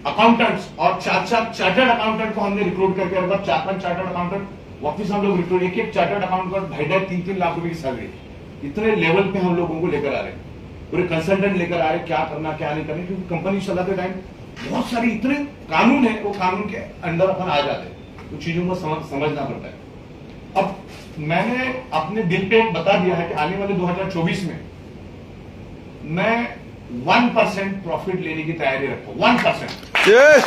अकाउंटेंट्स और 4-4 चार्टर्ड अकाउंटेंट को हमने रिक्रूट करके रखा। 4-5 चार्टर्ड अकाउंटेंट वापिस हम लोग रिक्रूट, एक चार्टर्ड अकाउंट का 2.5-3 लाख रुपए की सैलरी, इतने लेवल पे हम लोगों को लेकर आ रहे हैं। पूरे कंसल्टेंट लेकर आ रहे, क्या करना क्या नहीं करना, क्योंकि कंपनी चलाते टाइम बहुत सारी इतने कानून है, वो कानून के अंदर अपन आ जाते हैं, तो चीजों को समझना पड़ता है। अब मैंने अपने दिल पे बता दिया है कि आने वाले 2024 में मैं 1% प्रॉफिट लेने की तैयारी रखूं। 1% यस।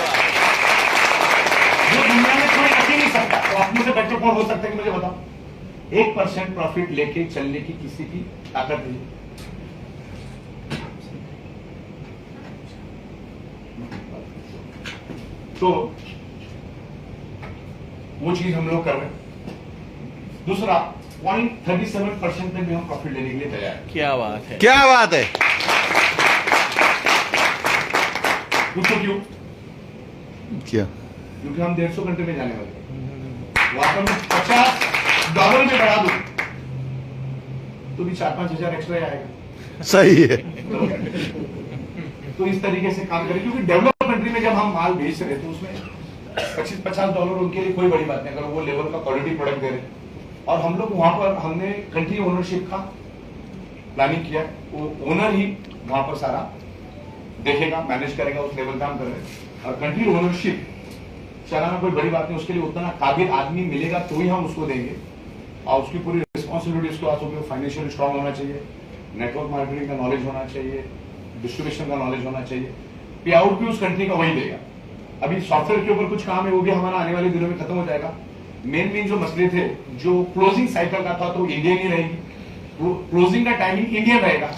जो दुनिया में कोई रख ही नहीं सकता, तो अपने से बेटर कौन हो सकता है कि मुझे बताओ। 1% प्रॉफिट लेके चलने की किसी की ताकत नहीं। तो वो चीज हम लोग कर रहे हैं। दूसरा 0.37% तक भी हम प्रॉफिट लेने के लिए तैयार हैं। क्या बात है, क्या बात है। पूछो क्यों? क्या? क्योंकि हम 150 घंटे में जाने वाले हैं। वहां पर मैं $50 में बढ़ा दूं तो भी 4-5 हजार एक्स्ट्रा आएगा। सही है। तो इस तरीके से काम करें, क्योंकि डेवलप कंट्री में जब हम माल बेच रहे तो उसमें $25-50 उनके लिए कोई बड़ी बात नहीं, अगर वो लेवल का क्वालिटी प्रोडक्ट दे रहे। और हम लोग वहां पर हमने कंट्री ओनरशिप का प्लानिंग किया, वो ओनर ही वहां पर सारा देखेगा, मैनेज करेगा, उस लेवल का हम कर रहे हैं। और कंट्री ओनरशिप चलाना कोई बड़ी बात नहीं, उसके लिए उतना काबिल आदमी मिलेगा तो ही हम उसको देंगे, और उसकी पूरी रिस्पॉन्सिबिलिटी उसके पास होगी। फाइनेंशियल स्ट्रांग होना चाहिए, नेटवर्क मार्केटिंग का नॉलेज होना चाहिए, डिस्ट्रीब्यूशन का नॉलेज होना चाहिए। पे आउट भी उस कंट्री का वही देगा। अभी सॉफ्टवेयर के ऊपर कुछ काम है, वो भी हमारा आने वाले दिनों में खत्म हो जाएगा। मेन जो मसले थे, जो क्लोजिंग साइकिल का था, तो इंडियन ही रहेगी, क्लोजिंग का टाइमिंग इंडियन रहेगा।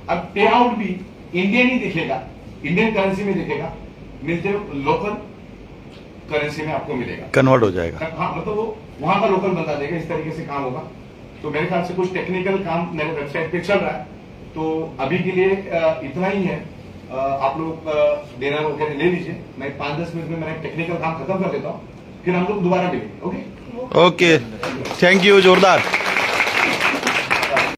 अब पे आउट भी इंडियन ही दिखेगा, इंडियन करेंसी में दिखेगा, मिलते लोकल करेंसी में आपको मिलेगा, कन्वर्ट हो जाएगा। हाँ, मतलब वो वहां का लोकल बता देगा। इस तरीके से काम होगा। तो मेरे ख्याल से कुछ टेक्निकल काम मेरे वेबसाइट पे चल रहा है। तो अभी के लिए इतना ही है। आप लोग डिनर वगैरह ले लीजिए, मैं 5-10 मिनट में मेरा टेक्निकल काम खत्म कर लेता हूँ, फिर हम लोग दोबारा मिलेंगे। ओके ओके, थैंक यू, जोरदार।